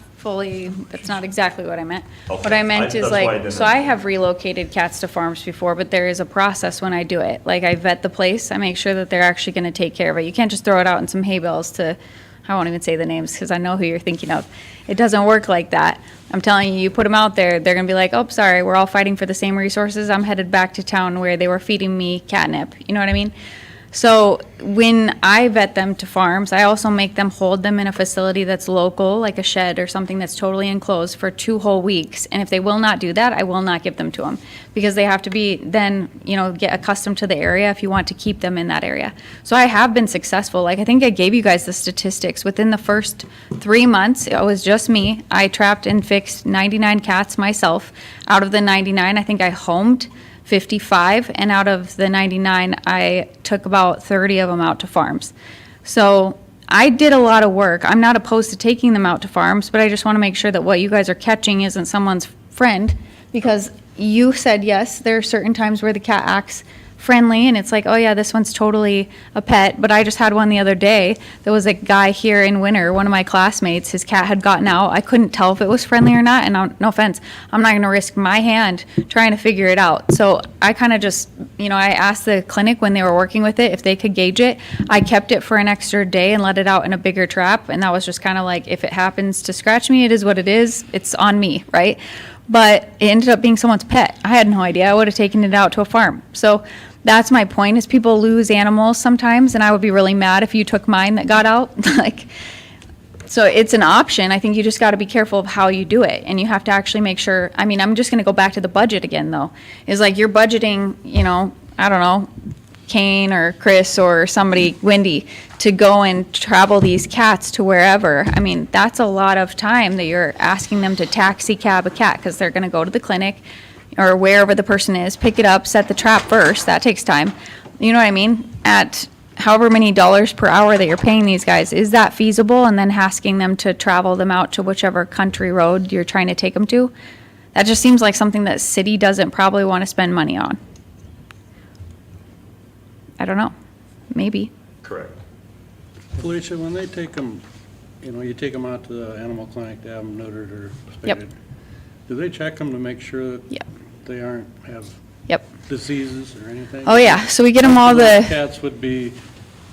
Speaker 6: exactly what I meant.
Speaker 8: Okay.
Speaker 6: What I meant is
Speaker 8: That's why I
Speaker 6: like,
Speaker 8: didn't
Speaker 6: so I
Speaker 8: understand.
Speaker 6: have relocated cats to farms before, but there is a process when I do it. Like I vet the place, I make sure that they're actually gonna take care of it. You can't just throw it out in some hay bales to, I won't even say the names because I know who you're thinking of. It doesn't work like that. I'm telling you, you put them out there, they're gonna be like, oh, sorry, we're all fighting for the same resources. I'm headed back to town where they were feeding me catnip. You know what I mean? So when I vet them to farms, I also make them hold them in a facility that's local, like a shed or something that's totally enclosed for 2 whole weeks. And if they will not do that, I will not give them to them because they have to be then, get accustomed to the area if you want to keep them in that area. So I have been successful. Like I think I gave you guys the statistics. Within the first 3 months, it was just me. I trapped and fixed 99 cats myself. Out of the 99, I think I homed 55, and out of the 99, I took about 30 of them out to farms. So I did a lot of work. I'm not opposed to taking them out to farms, but I just want to make sure that what you guys are catching isn't someone's friend, because you said, yes, there are certain times where the cat acts friendly, and it's like, oh yeah, this one's totally a pet. But I just had one the other day. There was a guy here in Winter, one of my classmates, his cat had gotten out. I couldn't tell if it was friendly or not, and no offense, I'm not gonna risk my hand trying to figure it out. So I kind of just, I asked the clinic when they were working with it if they could gauge it. I kept it for an extra day and let it out in a bigger trap, and that was just kind of like, if it happens to scratch me, it is what it is. It's on me, right? But it ended up being someone's pet. I had no idea. I would have taken it out to a farm. So that's my point, is people lose animals sometimes, and I would be really mad if you took mine that got out. So it's an option. I think you just got to be careful of how you do it, and you have to actually make sure. I mean, I'm just going to go back to the budget again, though. Is like you're budgeting, I don't know, Kane or Chris or somebody, Wendy, to go and travel these cats to wherever. I mean, that's a lot of time that you're asking them to taxi cab a cat, because they're going to go to the clinic or wherever the person is, pick it up, set the trap first. That takes time. You know what I mean? At however many dollars per hour that you're paying these guys, is that feasible? And then asking them to travel them out to whichever country road you're trying to take them to? That just seems like something that city doesn't probably want to spend money on. I don't know. Maybe.
Speaker 8: Correct.
Speaker 4: Felicia, when they take them, you take them out to the animal clinic to have them neutered or
Speaker 6: Yep.
Speaker 4: spayed, do they check them to make sure that
Speaker 6: Yep.
Speaker 4: they aren't, have
Speaker 6: Yep.
Speaker 4: diseases or anything?
Speaker 6: Oh, yeah. So we get them all
Speaker 4: Most
Speaker 6: the...
Speaker 4: cats would be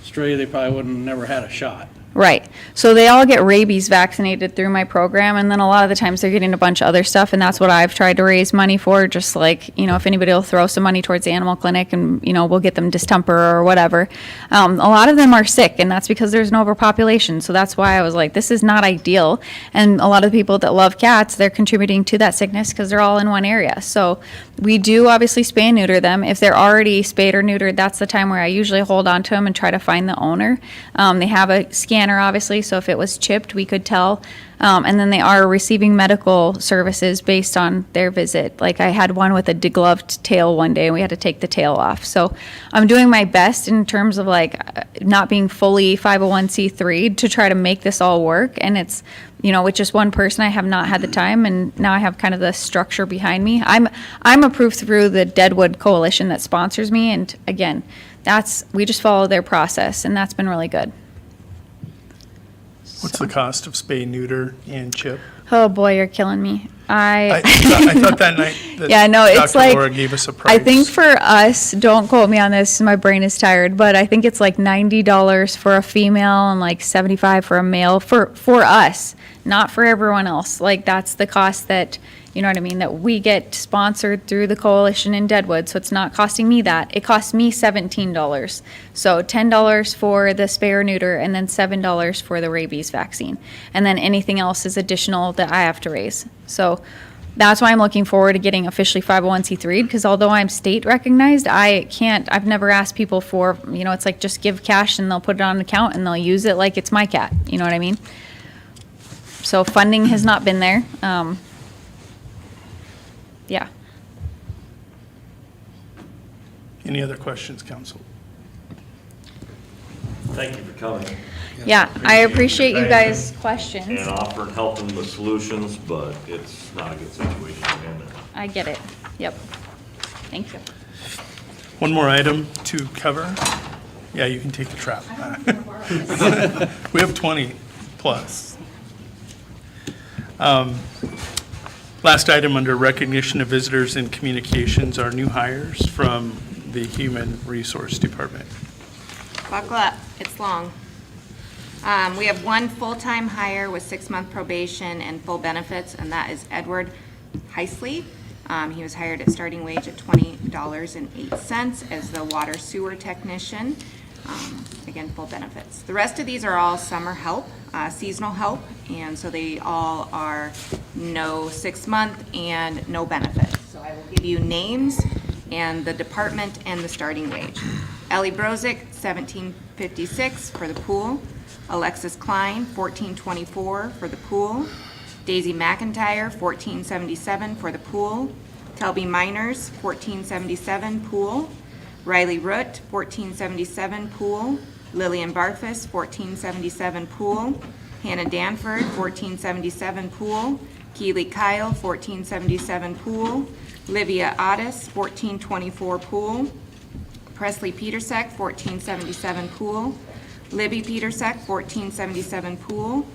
Speaker 4: stray, they probably wouldn't, never had a shot.
Speaker 6: Right. So they all get rabies vaccinated through my program, and then a lot of the times they're getting a bunch of other stuff, and that's what I've tried to raise money for, just like, if anybody will throw some money towards the animal clinic and, we'll get them distemper or whatever. A lot of them are sick, and that's because there's an overpopulation. So that's why I was like, this is not ideal. And a lot of the people that love cats, they're contributing to that sickness because they're all in one area. So we do obviously spay and neuter them. If they're already spayed or neutered, that's the time where I usually hold on to them and try to find the owner. They have a scanner, obviously, so if it was chipped, we could tell. And then they are receiving medical services based on their visit. Like I had one with a degloved tail one day, and we had to take the tail off. So I'm doing my best in terms of not being fully 501c3 to try to make this all work. And it's, with just one person, I have not had the time, and now I have kind of the structure behind me. I'm approved through the Deadwood Coalition that sponsors me, and again, we just follow their process, and that's been really good.
Speaker 1: What's the cost of spay, neuter, and chip?
Speaker 6: Oh boy, you're killing me.
Speaker 1: I thought that night that
Speaker 6: Yeah, no, it's
Speaker 1: Dr.
Speaker 6: like,
Speaker 1: Laura gave us a price.
Speaker 6: I think for us, don't quote me on this, my brain is tired, but I think it's like $90 for a female and like $75 for a male for us, not for everyone else. Like that's the cost that, you know what I mean, that we get sponsored through the coalition in Deadwood. So it's not costing me that. It costs me $17. So $10 for the spay or neuter, and then $7 for the rabies vaccine. And then anything else is additional that I have to raise. So that's why I'm looking forward to getting officially 501c3, because although I'm state recognized, I've never asked people for, it's like just give cash and they'll put it on an account and they'll use it like it's my cat. You know what I mean? So funding has not been there. Yeah.
Speaker 1: Any other questions, council?
Speaker 8: Thank you for coming
Speaker 6: Yeah, I appreciate you guys' questions.
Speaker 8: and offering, helping with solutions, but it's not a good situation to be in.
Speaker 6: I get it. Yep. Thank you.
Speaker 1: One more item to cover. Yeah, you can take the trap. We have 20 plus. Last item under recognition of visitors and communications are new hires from the Human Resource Department.
Speaker 2: Buckle up, it's long. We have one full-time hire with 6-month probation and full benefits, and that is Edward Heisley. He was hired at starting wage at $20.08 as the water sewer technician. Again, full benefits. The rest of these are all summer help, seasonal help, and so they all are no 6-month and no benefits. So I will give you names and the department and the starting wage. Ellie Brozick, $17.56 for the pool. Alexis Klein, $14.24 for the pool. Daisy McIntyre, $14.77 for the pool. Kelby Miners, $14.77 pool. Riley Root, $14.77 pool. Lillian Barfus, $14.77 pool. Hannah Danford, $14.77 pool. Keely Kyle, $14.77 pool. Livia Otis, $14.24 pool. Presley Petersek, $14.77 pool. Libby Petersek, $14.77 pool.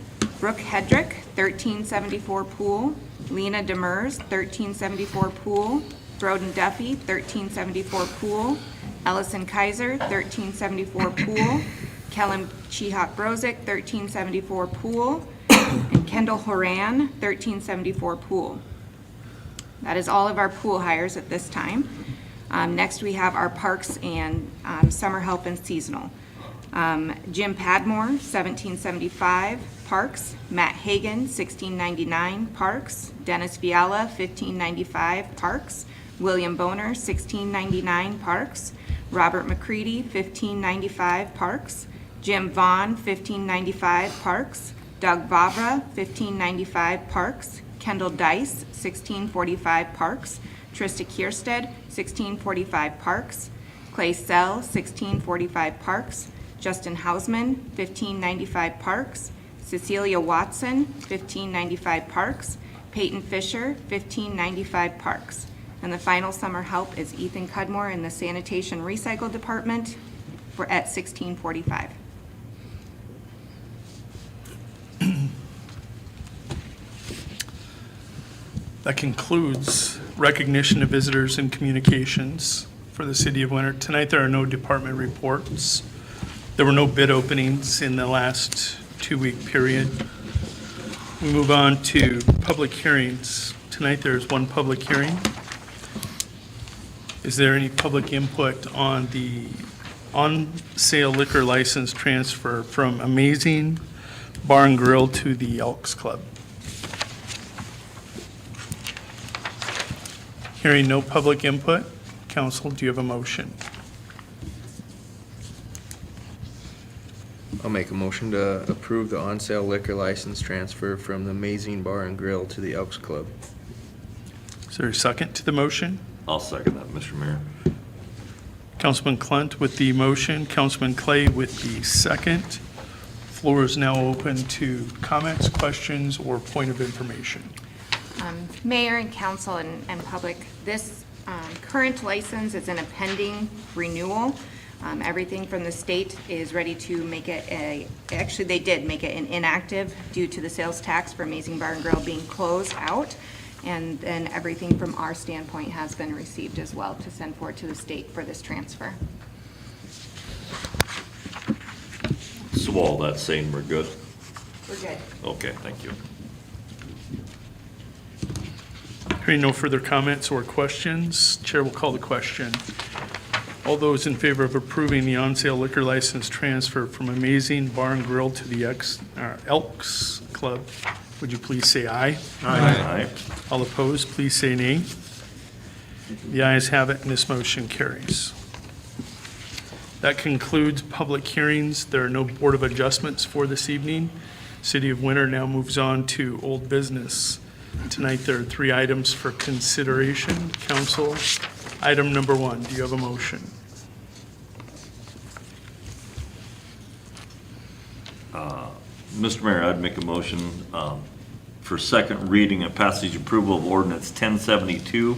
Speaker 2: Brooke Hedrick, $13.74 pool. Lena Demers, $13.74 pool. Broden Duffy, $13.74 pool. Ellison Kaiser, $13.74 pool. Kellen Chihak Brozick, $13.74 pool. And Kendall Horan, $13.74 pool. That is all of our pool hires at this time. Next, we have our parks and summer help and seasonal. Jim Padmore, $17.75 parks. Matt Hagan, $16.99 parks. Dennis Fiala, $15.95 parks. William Boner, $16.99 parks. Robert McCready, $15.95 parks. Jim Vaughn, $15.95 parks. Doug Vavra, $15.95 parks. Kendall Dice, $16.45 parks. Trista Kierstead, $16.45 parks. Clay Sell, $16.45 parks. Justin Hausman, $15.95 parks. Cecilia Watson, $15.95 parks. Peyton Fisher, $15.95 parks. And the final summer help is Ethan Cudmore in the Sanitation Recycle Department at $16.45.
Speaker 1: That concludes recognition of visitors and communications for the city of Winter. Tonight, there are no department reports. There were no bid openings in the last 2-week period. We move on to public hearings. Tonight, there is one public hearing. Is there any public input on the on-sale liquor license transfer from Amazing Bar and Grill to the Elks Club? Hearing no public input, council, do you have a motion?
Speaker 7: I'll make a motion to approve the on-sale liquor license transfer from the Amazing Bar and Grill to the Elks Club.
Speaker 1: Is there a second to the motion?
Speaker 8: I'll second that, Mr. Mayor.
Speaker 1: Councilman Clunt with the motion, Councilman Clay with the second. Floor is now open to comments, questions, or point of information.
Speaker 2: Mayor and council and public, this current license is in a pending renewal. Everything from the state is ready to make it actually they did make it an inactive due to the sales tax for Amazing Bar and Grill being closed out. And then everything from our standpoint has been received as well to send forward to the state for this transfer.
Speaker 8: So all that saying we're good?
Speaker 2: We're good.
Speaker 8: Okay, thank you.
Speaker 1: Hearing no further comments or questions, Chair will call the question. All those in favor of approving the on-sale liquor license transfer from Amazing Bar and Grill to the Elks Club, would you please say aye?
Speaker 8: Aye.
Speaker 1: All opposed, please say nay. The ayes have it, and this motion carries. That concludes public hearings. There are no Board of Adjustments for this evening. City of Winter now moves on to old business. Tonight, there are 3 items for consideration. Council, item number 1, do you have a motion?
Speaker 8: Mr. Mayor, I'd make a motion for second reading and passage approval of ordinance 1072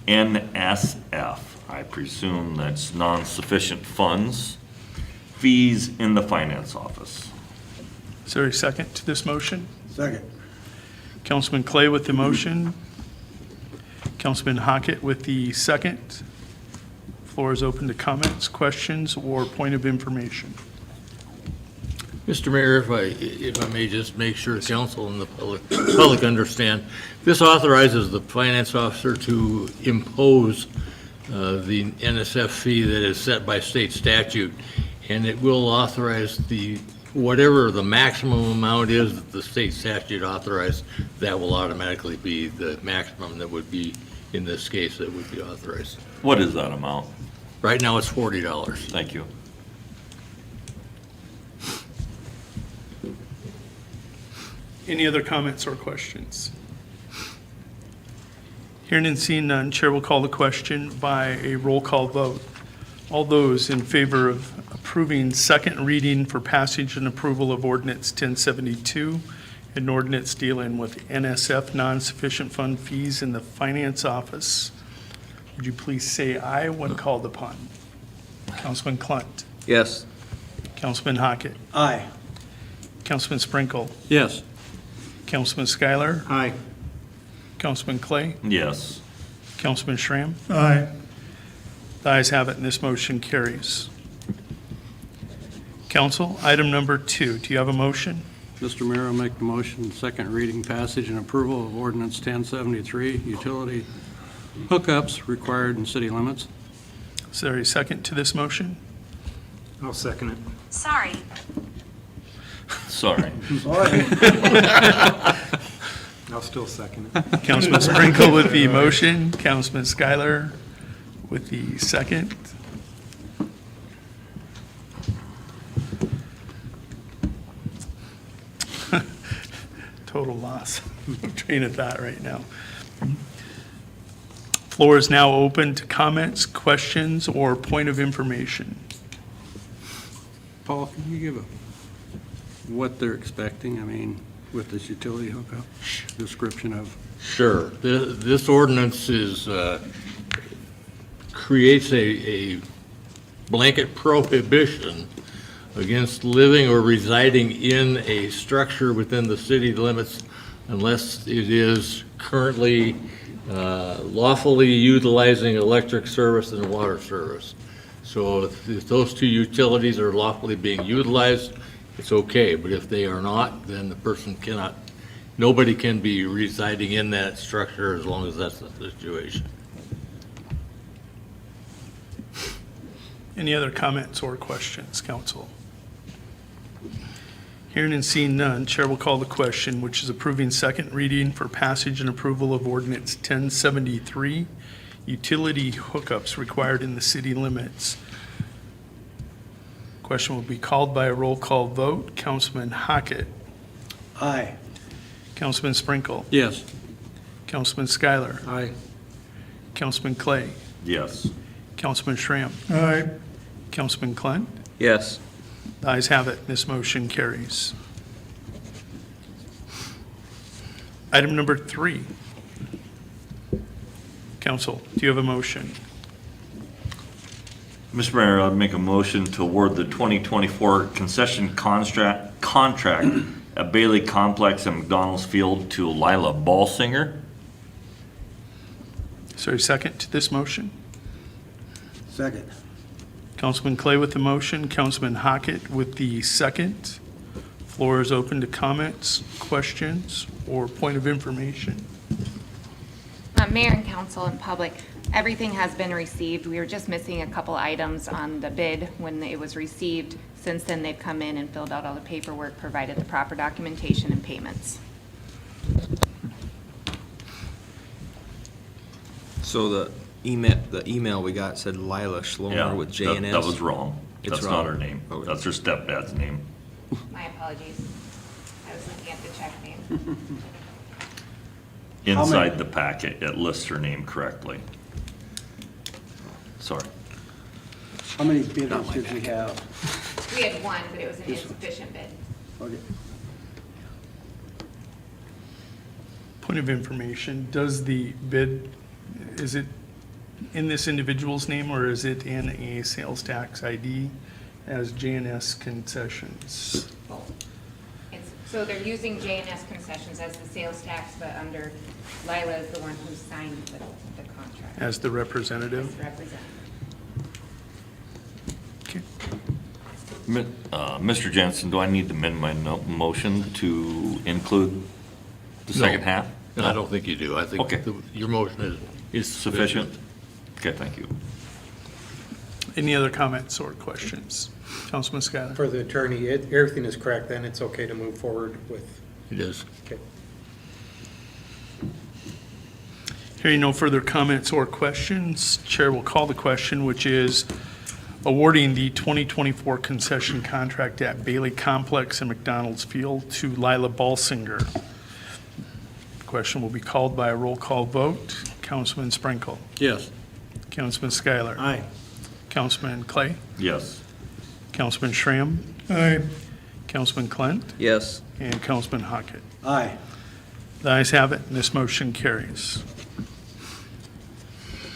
Speaker 8: NSF. I presume that's non-sufficient funds fees in the finance office.
Speaker 1: Is there a second to this motion?
Speaker 3: Second.
Speaker 1: Councilman Clay with the motion. Councilman Hockett with the second. Floor is open to comments, questions, or point of information.
Speaker 11: Mr. Mayor, if I may just make sure council and the public understand, this authorizes the finance officer to impose the NSF fee that is set by state statute, and it will authorize whatever the maximum amount is that the state statute authorized, that will automatically be the maximum that would be, in this case, that would be authorized.
Speaker 8: What is that amount?
Speaker 11: Right now, it's $40.
Speaker 8: Thank you.
Speaker 1: Any other comments or questions? Hearing and seeing none, Chair will call the question by a roll call vote. All those in favor of approving second reading for passage and approval of ordinance 1072, an ordinance dealing with NSF non-sufficient fund fees in the finance office, would you please say aye when called upon? Councilman Clunt,
Speaker 7: Yes.
Speaker 1: Councilman Hockett,
Speaker 3: Aye.
Speaker 1: Councilman Sprinkle,
Speaker 4: Yes.
Speaker 1: Councilman Schuyler,
Speaker 4: Aye.
Speaker 1: Councilman Clay,
Speaker 8: Yes.
Speaker 1: Councilman Schramm.
Speaker 10: Aye.
Speaker 1: The ayes have it, and this motion carries. Council, item number 2, do you have a motion?
Speaker 4: Mr. Mayor, I'll make the motion, second reading, passage, and approval of ordinance 1073, utility hookups required in city limits.
Speaker 1: Is there a second to this motion?
Speaker 4: I'll second it.
Speaker 2: Sorry.
Speaker 8: Sorry.
Speaker 3: Sorry.
Speaker 4: I'll still second it.
Speaker 1: Councilman Sprinkle with the motion, Councilman Schuyler with the second. Total loss of train of thought right now. Floor is now open to comments, questions, or point of information.
Speaker 4: Paul, can you give what they're expecting, I mean, with this utility hookup, description of?
Speaker 11: Sure. This ordinance creates a blanket prohibition against living or residing in a structure within the city limits unless it is currently lawfully utilizing electric service and water service. So if those two utilities are lawfully being utilized, it's okay. But if they are not, then the person cannot, nobody can be residing in that structure as long as that's the situation.
Speaker 1: Any other comments or questions, council? Hearing and seeing none, Chair will call the question, which is approving second reading for passage and approval of ordinance 1073, utility hookups required in the city limits. Question will be called by a roll call vote. Councilman Hockett,
Speaker 3: Aye.
Speaker 1: Councilman Sprinkle,
Speaker 4: Yes.
Speaker 1: Councilman Schuyler,
Speaker 4: Aye.
Speaker 1: Councilman Clay,
Speaker 8: Yes.
Speaker 1: Councilman Schramm,
Speaker 10: Aye.
Speaker 1: Councilman Clunt.
Speaker 7: Yes.
Speaker 1: The ayes have it. This motion carries. Item number 3. Council, do you have a motion?
Speaker 8: Mr. Mayor, I'd make a motion to award the 2024 concession contract at Bailey Complex and McDonald's Field to Lila Ballsinger.
Speaker 1: Is there a second to this motion?
Speaker 3: Second.
Speaker 1: Councilman Clay with the motion, Councilman Hockett with the second. Floor is open to comments, questions, or point of information.
Speaker 2: Mayor and council and public, everything has been received. We were just missing a couple items on the bid when it was received. Since then, they've come in and filled out all the paperwork, provided the proper documentation and payments.
Speaker 7: So the email we got said Lila
Speaker 8: Yeah,
Speaker 7: Schlomer with J and S.
Speaker 8: that was wrong.
Speaker 7: It's
Speaker 8: That's
Speaker 7: wrong.
Speaker 8: not her name.
Speaker 7: Oh.
Speaker 8: That's her stepdad's name.
Speaker 2: My apologies. I was looking at the check name.
Speaker 8: Inside the packet, it lists her name correctly. Sorry.
Speaker 3: How many bidders did we have?
Speaker 2: We had one, but it was an insufficient bid.
Speaker 3: Okay.
Speaker 1: Point of information, does the bid, is it in this individual's name or is it in a sales tax ID? as J&S concessions.
Speaker 2: So they're using J&S concessions as the sales tax, but under Lila is the one who signed the contract.
Speaker 1: As the representative.
Speaker 2: As representative.
Speaker 1: Okay.
Speaker 8: Mr. Jensen, do I need to amend my motion to include the second
Speaker 11: No.
Speaker 8: half?
Speaker 11: No, I don't think you do. I think
Speaker 8: Okay.
Speaker 11: your motion is
Speaker 8: Sufficient? Okay, thank you.
Speaker 1: Any other comments or questions? Councilman Schuyler?
Speaker 5: For the attorney, everything is correct, then it's okay to move forward with,
Speaker 11: It is.
Speaker 5: okay.
Speaker 1: Hearing no further comments or questions, Chair will call the question, which is awarding the 2024 concession contract at Bailey Complex and McDonald's Field to Lila Balsinger. The question will be called by a roll call vote. Councilman Sprinkle.
Speaker 11: Yes.
Speaker 1: Councilman Schuyler.
Speaker 5: Aye.
Speaker 1: Councilman Clay.
Speaker 8: Yes.
Speaker 1: Councilman Schramm.
Speaker 10: Aye.
Speaker 1: Councilman Klint.
Speaker 7: Yes.
Speaker 1: And Councilman Hockett.
Speaker 3: Aye.
Speaker 1: The ayes have it, and this motion carries.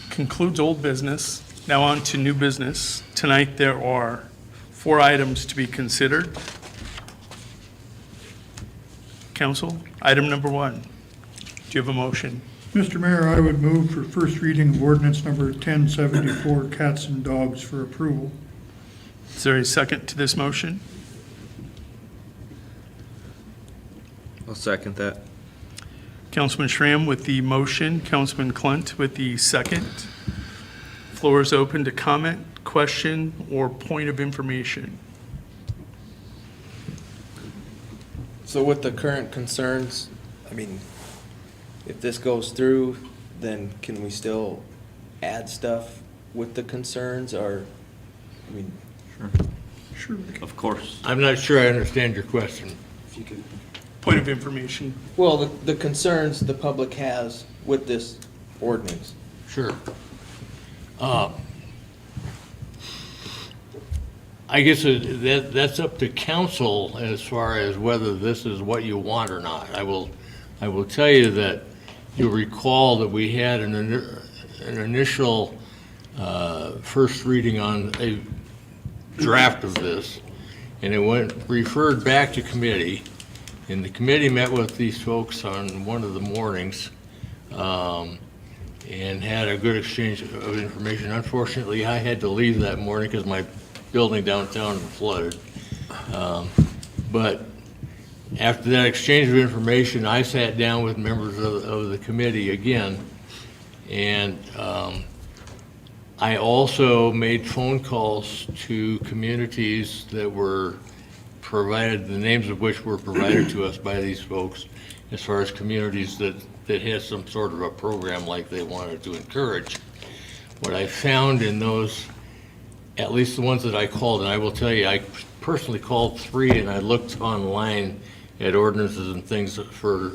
Speaker 1: Concludes old business. Now on to new business. Tonight, there are 4 items to be considered. Council, item number 1. Do you have a motion?
Speaker 10: Mr. Mayor, I would move for first reading of ordinance number 1074, cats and dogs, for approval.
Speaker 1: Is there a second to this motion?
Speaker 7: I'll second that.
Speaker 1: Councilman Schramm with the motion, Councilman Klint with the second. Floor is open to comment, question, or point of information.
Speaker 7: So with the current concerns, I mean, if this goes through, then can we still add stuff with the concerns, or, I mean,
Speaker 1: Sure.
Speaker 8: Of course.
Speaker 11: I'm not sure I understand your question.
Speaker 7: if you could.
Speaker 1: Point of information.
Speaker 7: Well, the concerns the public has with this ordinance.
Speaker 11: Sure. I guess that's up to council as far as whether this is what you want or not. I will tell you that you'll recall that we had an initial first reading on a draft of this, and it went referred back to committee, and the committee met with these folks on one of the mornings, and had a good exchange of information. Unfortunately, I had to leave that morning because my building downtown flooded. But after that exchange of information, I sat down with members of the committee again, and I also made phone calls to communities that were provided, the names of which were provided to us by these folks, as far as communities that had some sort of a program like they wanted to encourage. What I found in those, at least the ones that I called, and I will tell you, I personally called 3, and I looked online at ordinances and things for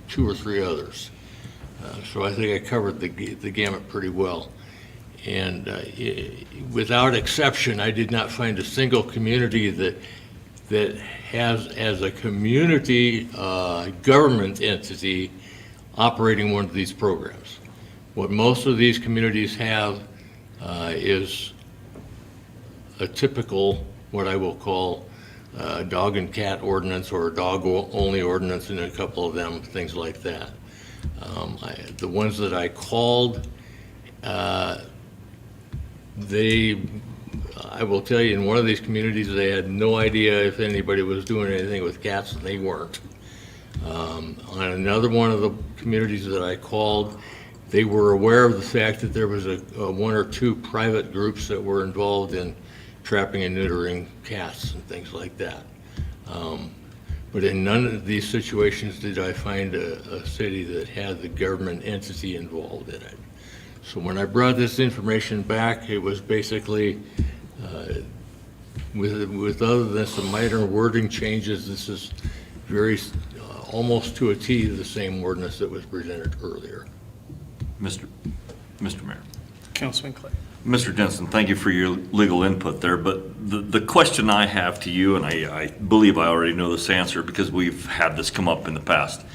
Speaker 11: 2 or 3 others. So I think I covered the gamut pretty well. And without exception, I did not find a single community that has, as a community government entity, operating one of these programs. What most of these communities have is a typical, what I will call, dog and cat ordinance, or a dog-only ordinance in a couple of them, things like that. The ones that I called, I will tell you, in one of these communities, they had no idea if anybody was doing anything with cats, and they weren't. On another one of the communities that I called, they were aware of the fact that there was 1 or 2 private groups that were involved in trapping and neutering cats and things like that. But in none of these situations did I find a city that had the government entity involved in it. So when I brought this information back, it was basically, with other than some minor wording changes, this is very, almost to a T, the same ordinance that was presented earlier.
Speaker 8: Mr. Mayor.
Speaker 1: Councilman Clay.
Speaker 8: Mr. Jensen, thank you for your legal input there, but the question I have to you, and I believe I already know this answer because we've had this come up in the past.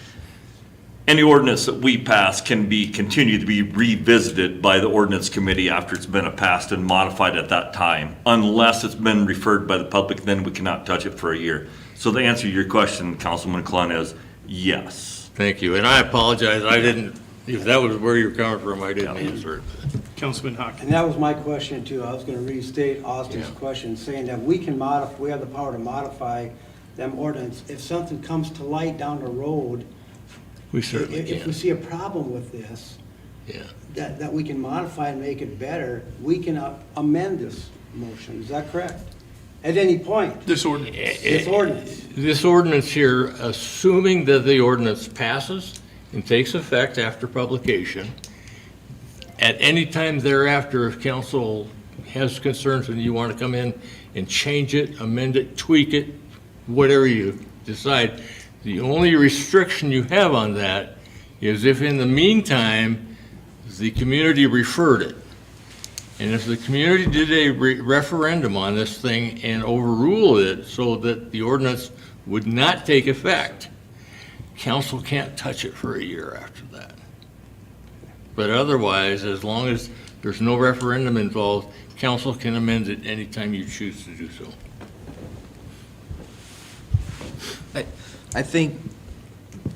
Speaker 8: any ordinance that we pass can be, continue to be revisited by the ordinance committee after it's been passed and modified at that time. Unless it's been referred by the public, then we cannot touch it for a year. So the answer to your question, Councilman Clun, is yes.
Speaker 11: Thank you, and I apologize, I didn't, if that was where you're coming from, I didn't answer it.
Speaker 1: Councilman Hawkins.
Speaker 3: And that was my question too. I was gonna restate Austin's
Speaker 11: Yeah.
Speaker 3: question, saying that we can modify, we have the power to modify them ordinance. If something comes to light down the road,
Speaker 11: We certainly
Speaker 3: if we
Speaker 11: can,
Speaker 3: see a problem with this,
Speaker 11: yeah.
Speaker 3: that we can modify and make it better, we can amend this motion. Is that correct? At any point,
Speaker 1: This ordinance.
Speaker 3: this ordinance.
Speaker 11: This ordinance here, assuming that the ordinance passes and takes effect after publication, at any time thereafter, if council has concerns and you want to come in and change it, amend it, tweak it, whatever you decide, the only restriction you have on that is if in the meantime, the community referred it. And if the community did a referendum on this thing and overruled it so that the ordinance would not take effect, council can't touch it for a year after that. But otherwise, as long as there's no referendum involved, council can amend it anytime you choose to do so.
Speaker 7: I think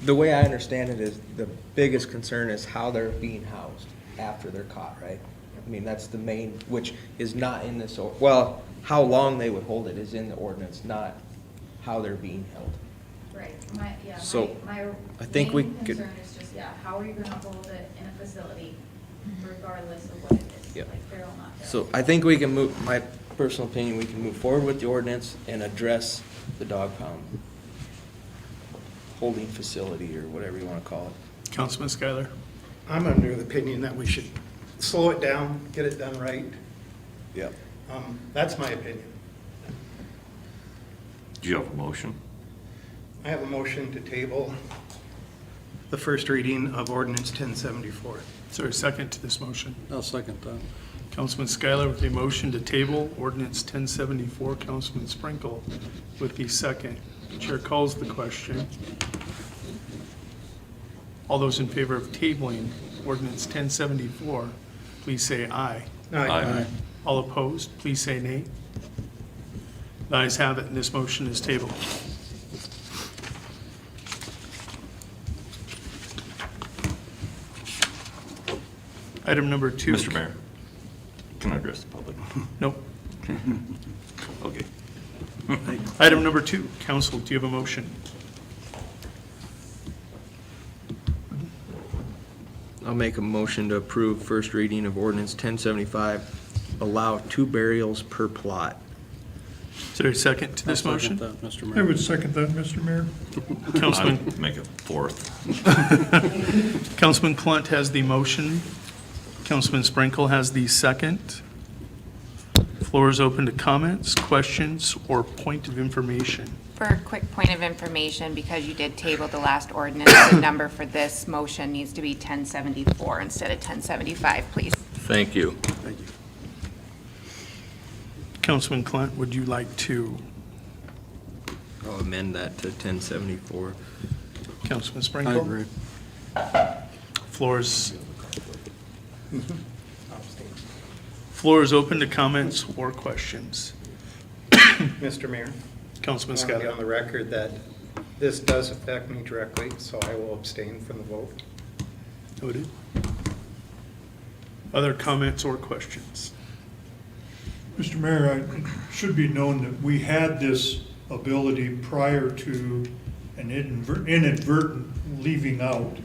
Speaker 7: the way I understand it is the biggest concern is how they're being housed after they're caught, right? I mean, that's the main, which is not in this, well, how long they would hold it is in the ordinance, not how they're being held.
Speaker 6: Right,
Speaker 7: So,
Speaker 6: my
Speaker 7: I think we
Speaker 6: main
Speaker 7: could-
Speaker 6: concern is just, how are you gonna hold it in a facility regardless of what it is?
Speaker 7: Yep.
Speaker 6: Like feral, not feral.
Speaker 7: So I think we can move, my personal opinion, we can move forward with the ordinance and address the dog pound holding facility or whatever you want to call it.
Speaker 1: Councilman Schuyler.
Speaker 5: I'm under the opinion that we should slow it down, get it done right.
Speaker 7: Yep.
Speaker 5: That's my opinion.
Speaker 8: Do you have a motion?
Speaker 5: I have a motion to table the first reading of ordinance 1074.
Speaker 1: Is there a second to this motion?
Speaker 4: I'll second that.
Speaker 1: Councilman Schuyler with the motion to table ordinance 1074. Councilman Sprinkle with the second. Chair calls the question. All those in favor of tabling ordinance 1074, please say aye.
Speaker 8: Aye.
Speaker 1: All opposed, please say nay. The ayes have it, and this motion is tabled. Item number 2.
Speaker 8: Mr. Mayor, can I address the public?
Speaker 1: Nope.
Speaker 8: Okay.
Speaker 1: Item number 2, council, do you have a motion?
Speaker 7: I'll make a motion to approve first reading of ordinance 1075, allow 2 burials per plot.
Speaker 1: Is there a second to this motion?
Speaker 4: Mr.
Speaker 10: I
Speaker 4: Mayor.
Speaker 10: would second that, Mr. Mayor.
Speaker 1: Councilman,
Speaker 8: I'd make it fourth.
Speaker 1: Councilman Clunt has the motion. Councilman Sprinkle has the second. Floor is open to comments, questions, or point of information.
Speaker 2: For a quick point of information, because you did table the last ordinance, the number for this motion needs to be 1074 instead of 1075, please.
Speaker 11: Thank you.
Speaker 4: Thank you.
Speaker 1: Councilman Clunt, would you like to?
Speaker 7: I'll amend that to 1074.
Speaker 1: Councilman
Speaker 4: I
Speaker 1: Sprinkle?
Speaker 4: agree.
Speaker 1: Floor is open to comments or questions.
Speaker 5: Mr. Mayor,
Speaker 1: Councilman
Speaker 5: I want to be
Speaker 1: Schuyler.
Speaker 5: on the record that this does affect me directly, so I will abstain from the vote.
Speaker 1: Noted. Other comments or questions?
Speaker 10: Mr. Mayor, it should be known that we had this ability prior to an inadvertent leaving out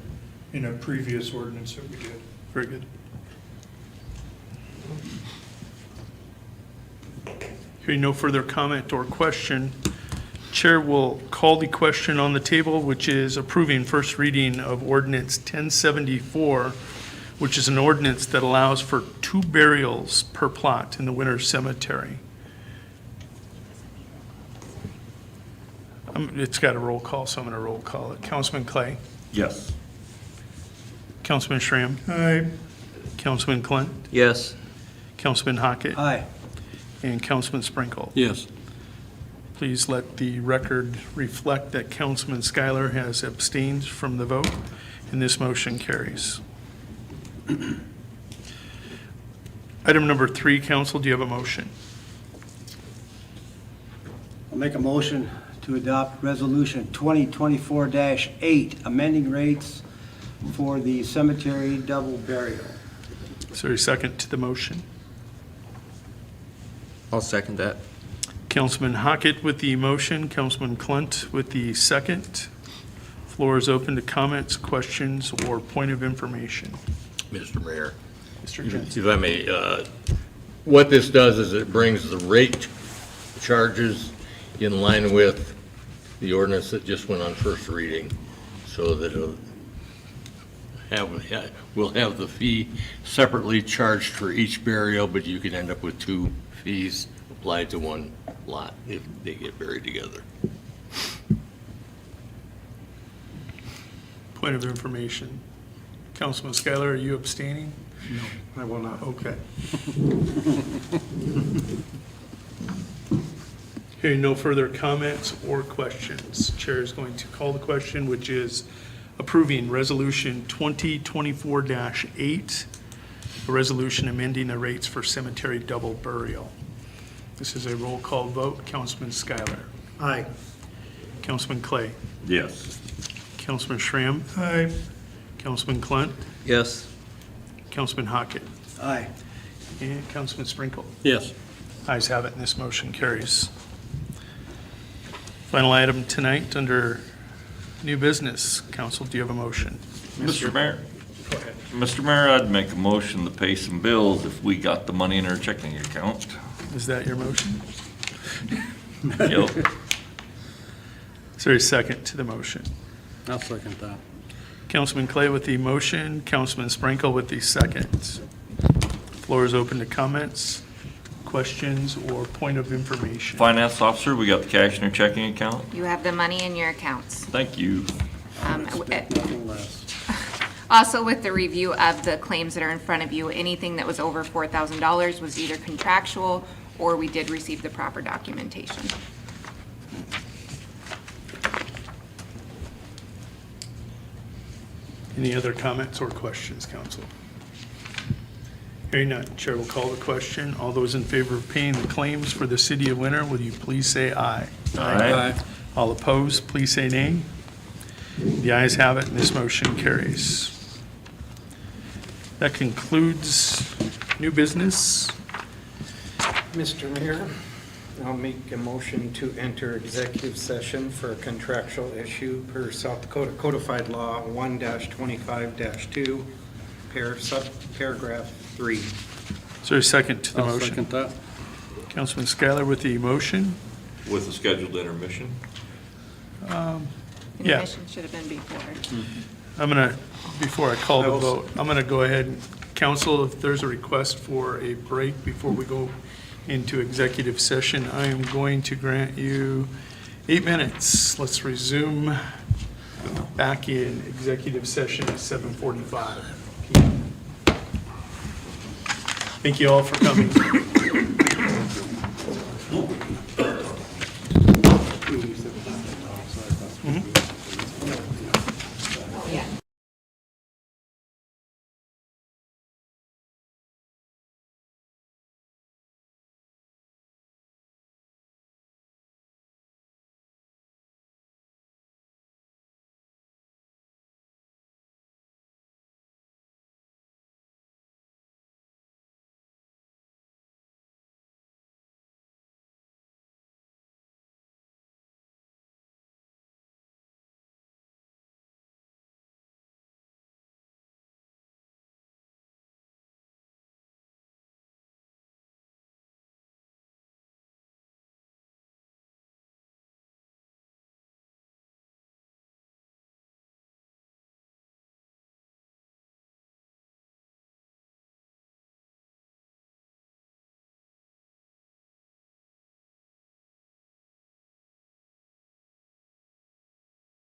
Speaker 10: in a previous ordinance that we did.
Speaker 1: Very good. Hearing no further comment or question, Chair will call the question on the table, which is approving first reading of ordinance 1074, which is an ordinance that allows for 2 burials per plot in the winter cemetery. It's got a roll call, so I'm going to roll call it. Councilman Clay?
Speaker 8: Yes.
Speaker 1: Councilman Schramm?
Speaker 10: Aye.
Speaker 1: Councilman Clunt?
Speaker 7: Yes.
Speaker 1: Councilman Hockett?
Speaker 3: Aye.
Speaker 1: And Councilman Sprinkle?
Speaker 4: Yes.
Speaker 1: Please let the record reflect that Councilman Schuyler has abstained from the vote, and this motion carries. Item number 3, council, do you have a motion?
Speaker 3: I'll make a motion to adopt Resolution 2024-8, amending rates for the cemetery double burial.
Speaker 1: Is there a second to the motion?
Speaker 7: I'll second that.
Speaker 1: Councilman Hockett with the motion, Councilman Clunt with the second. Floor is open to comments, questions, or point of information.
Speaker 11: Mr. Mayor,
Speaker 1: Mr. Jensen.
Speaker 11: if I may, what this does is it brings the rate charges in line with the ordinance that just went on first reading, so that we'll have the fee separately charged for each burial, but you can end up with 2 fees applied to one lot if they get buried together.
Speaker 1: Point of information. Councilman Schuyler, are you abstaining?
Speaker 5: I will not.
Speaker 1: Okay. Hearing no further comments or questions, Chair is going to call the question, which is approving Resolution 2024-8, a resolution amending the rates for cemetery double burial. This is a roll call vote. Councilman Schuyler.
Speaker 3: Aye.
Speaker 1: Councilman Clay.
Speaker 8: Yes.
Speaker 1: Councilman Schramm. Aye. Councilman Clunt.
Speaker 7: Yes.
Speaker 1: Councilman Hockett.
Speaker 3: Aye.
Speaker 1: And Councilman Sprinkle.
Speaker 11: Yes.
Speaker 1: Ayes have it, and this motion carries. Final item tonight under new business. Council, do you have a motion?
Speaker 8: Mr. Mayor? Mr. Mayor, I'd make a motion to pay some bills if we got the money in our checking account.
Speaker 1: Is that your motion?
Speaker 8: Yep.
Speaker 1: Is there a second to the motion?
Speaker 4: I'll second that.
Speaker 1: Councilman Clay with the motion, Councilman Sprinkle with the second. Floor is open to comments, questions, or point of information.
Speaker 8: Finance officer, we got the cash in our checking account?
Speaker 2: You have the money in your accounts.
Speaker 8: Thank you.
Speaker 3: Nothing less.
Speaker 2: Also, with the review of the claims that are in front of you, anything that was over $4,000 was either contractual or we did receive the proper documentation.
Speaker 1: Any other comments or questions, council? Hearing none, Chair will call the question. All those in favor of paying the claims for the city of Winter, will you please say aye?
Speaker 8: Aye.
Speaker 1: All opposed, please say nay. The ayes have it, and this motion carries. That concludes new business.
Speaker 5: Mr. Mayor, I'll make a motion to enter executive session for a contractual issue per South Dakota Codified Law 1-25-2, paragraph 3.
Speaker 1: Is there a second to the
Speaker 4: I'll
Speaker 1: motion?
Speaker 4: second that.
Speaker 1: Councilman Schuyler with the motion.
Speaker 8: With a scheduled intermission? Yeah.
Speaker 2: Intermission should have been before.
Speaker 1: I'm going to, before I call the vote, I'm going to go ahead and, council, if there's a request for a break before we go into executive session, I am going to grant you 8 minutes. Let's resume back in executive session at 7:45 p.m. Thank you all for coming.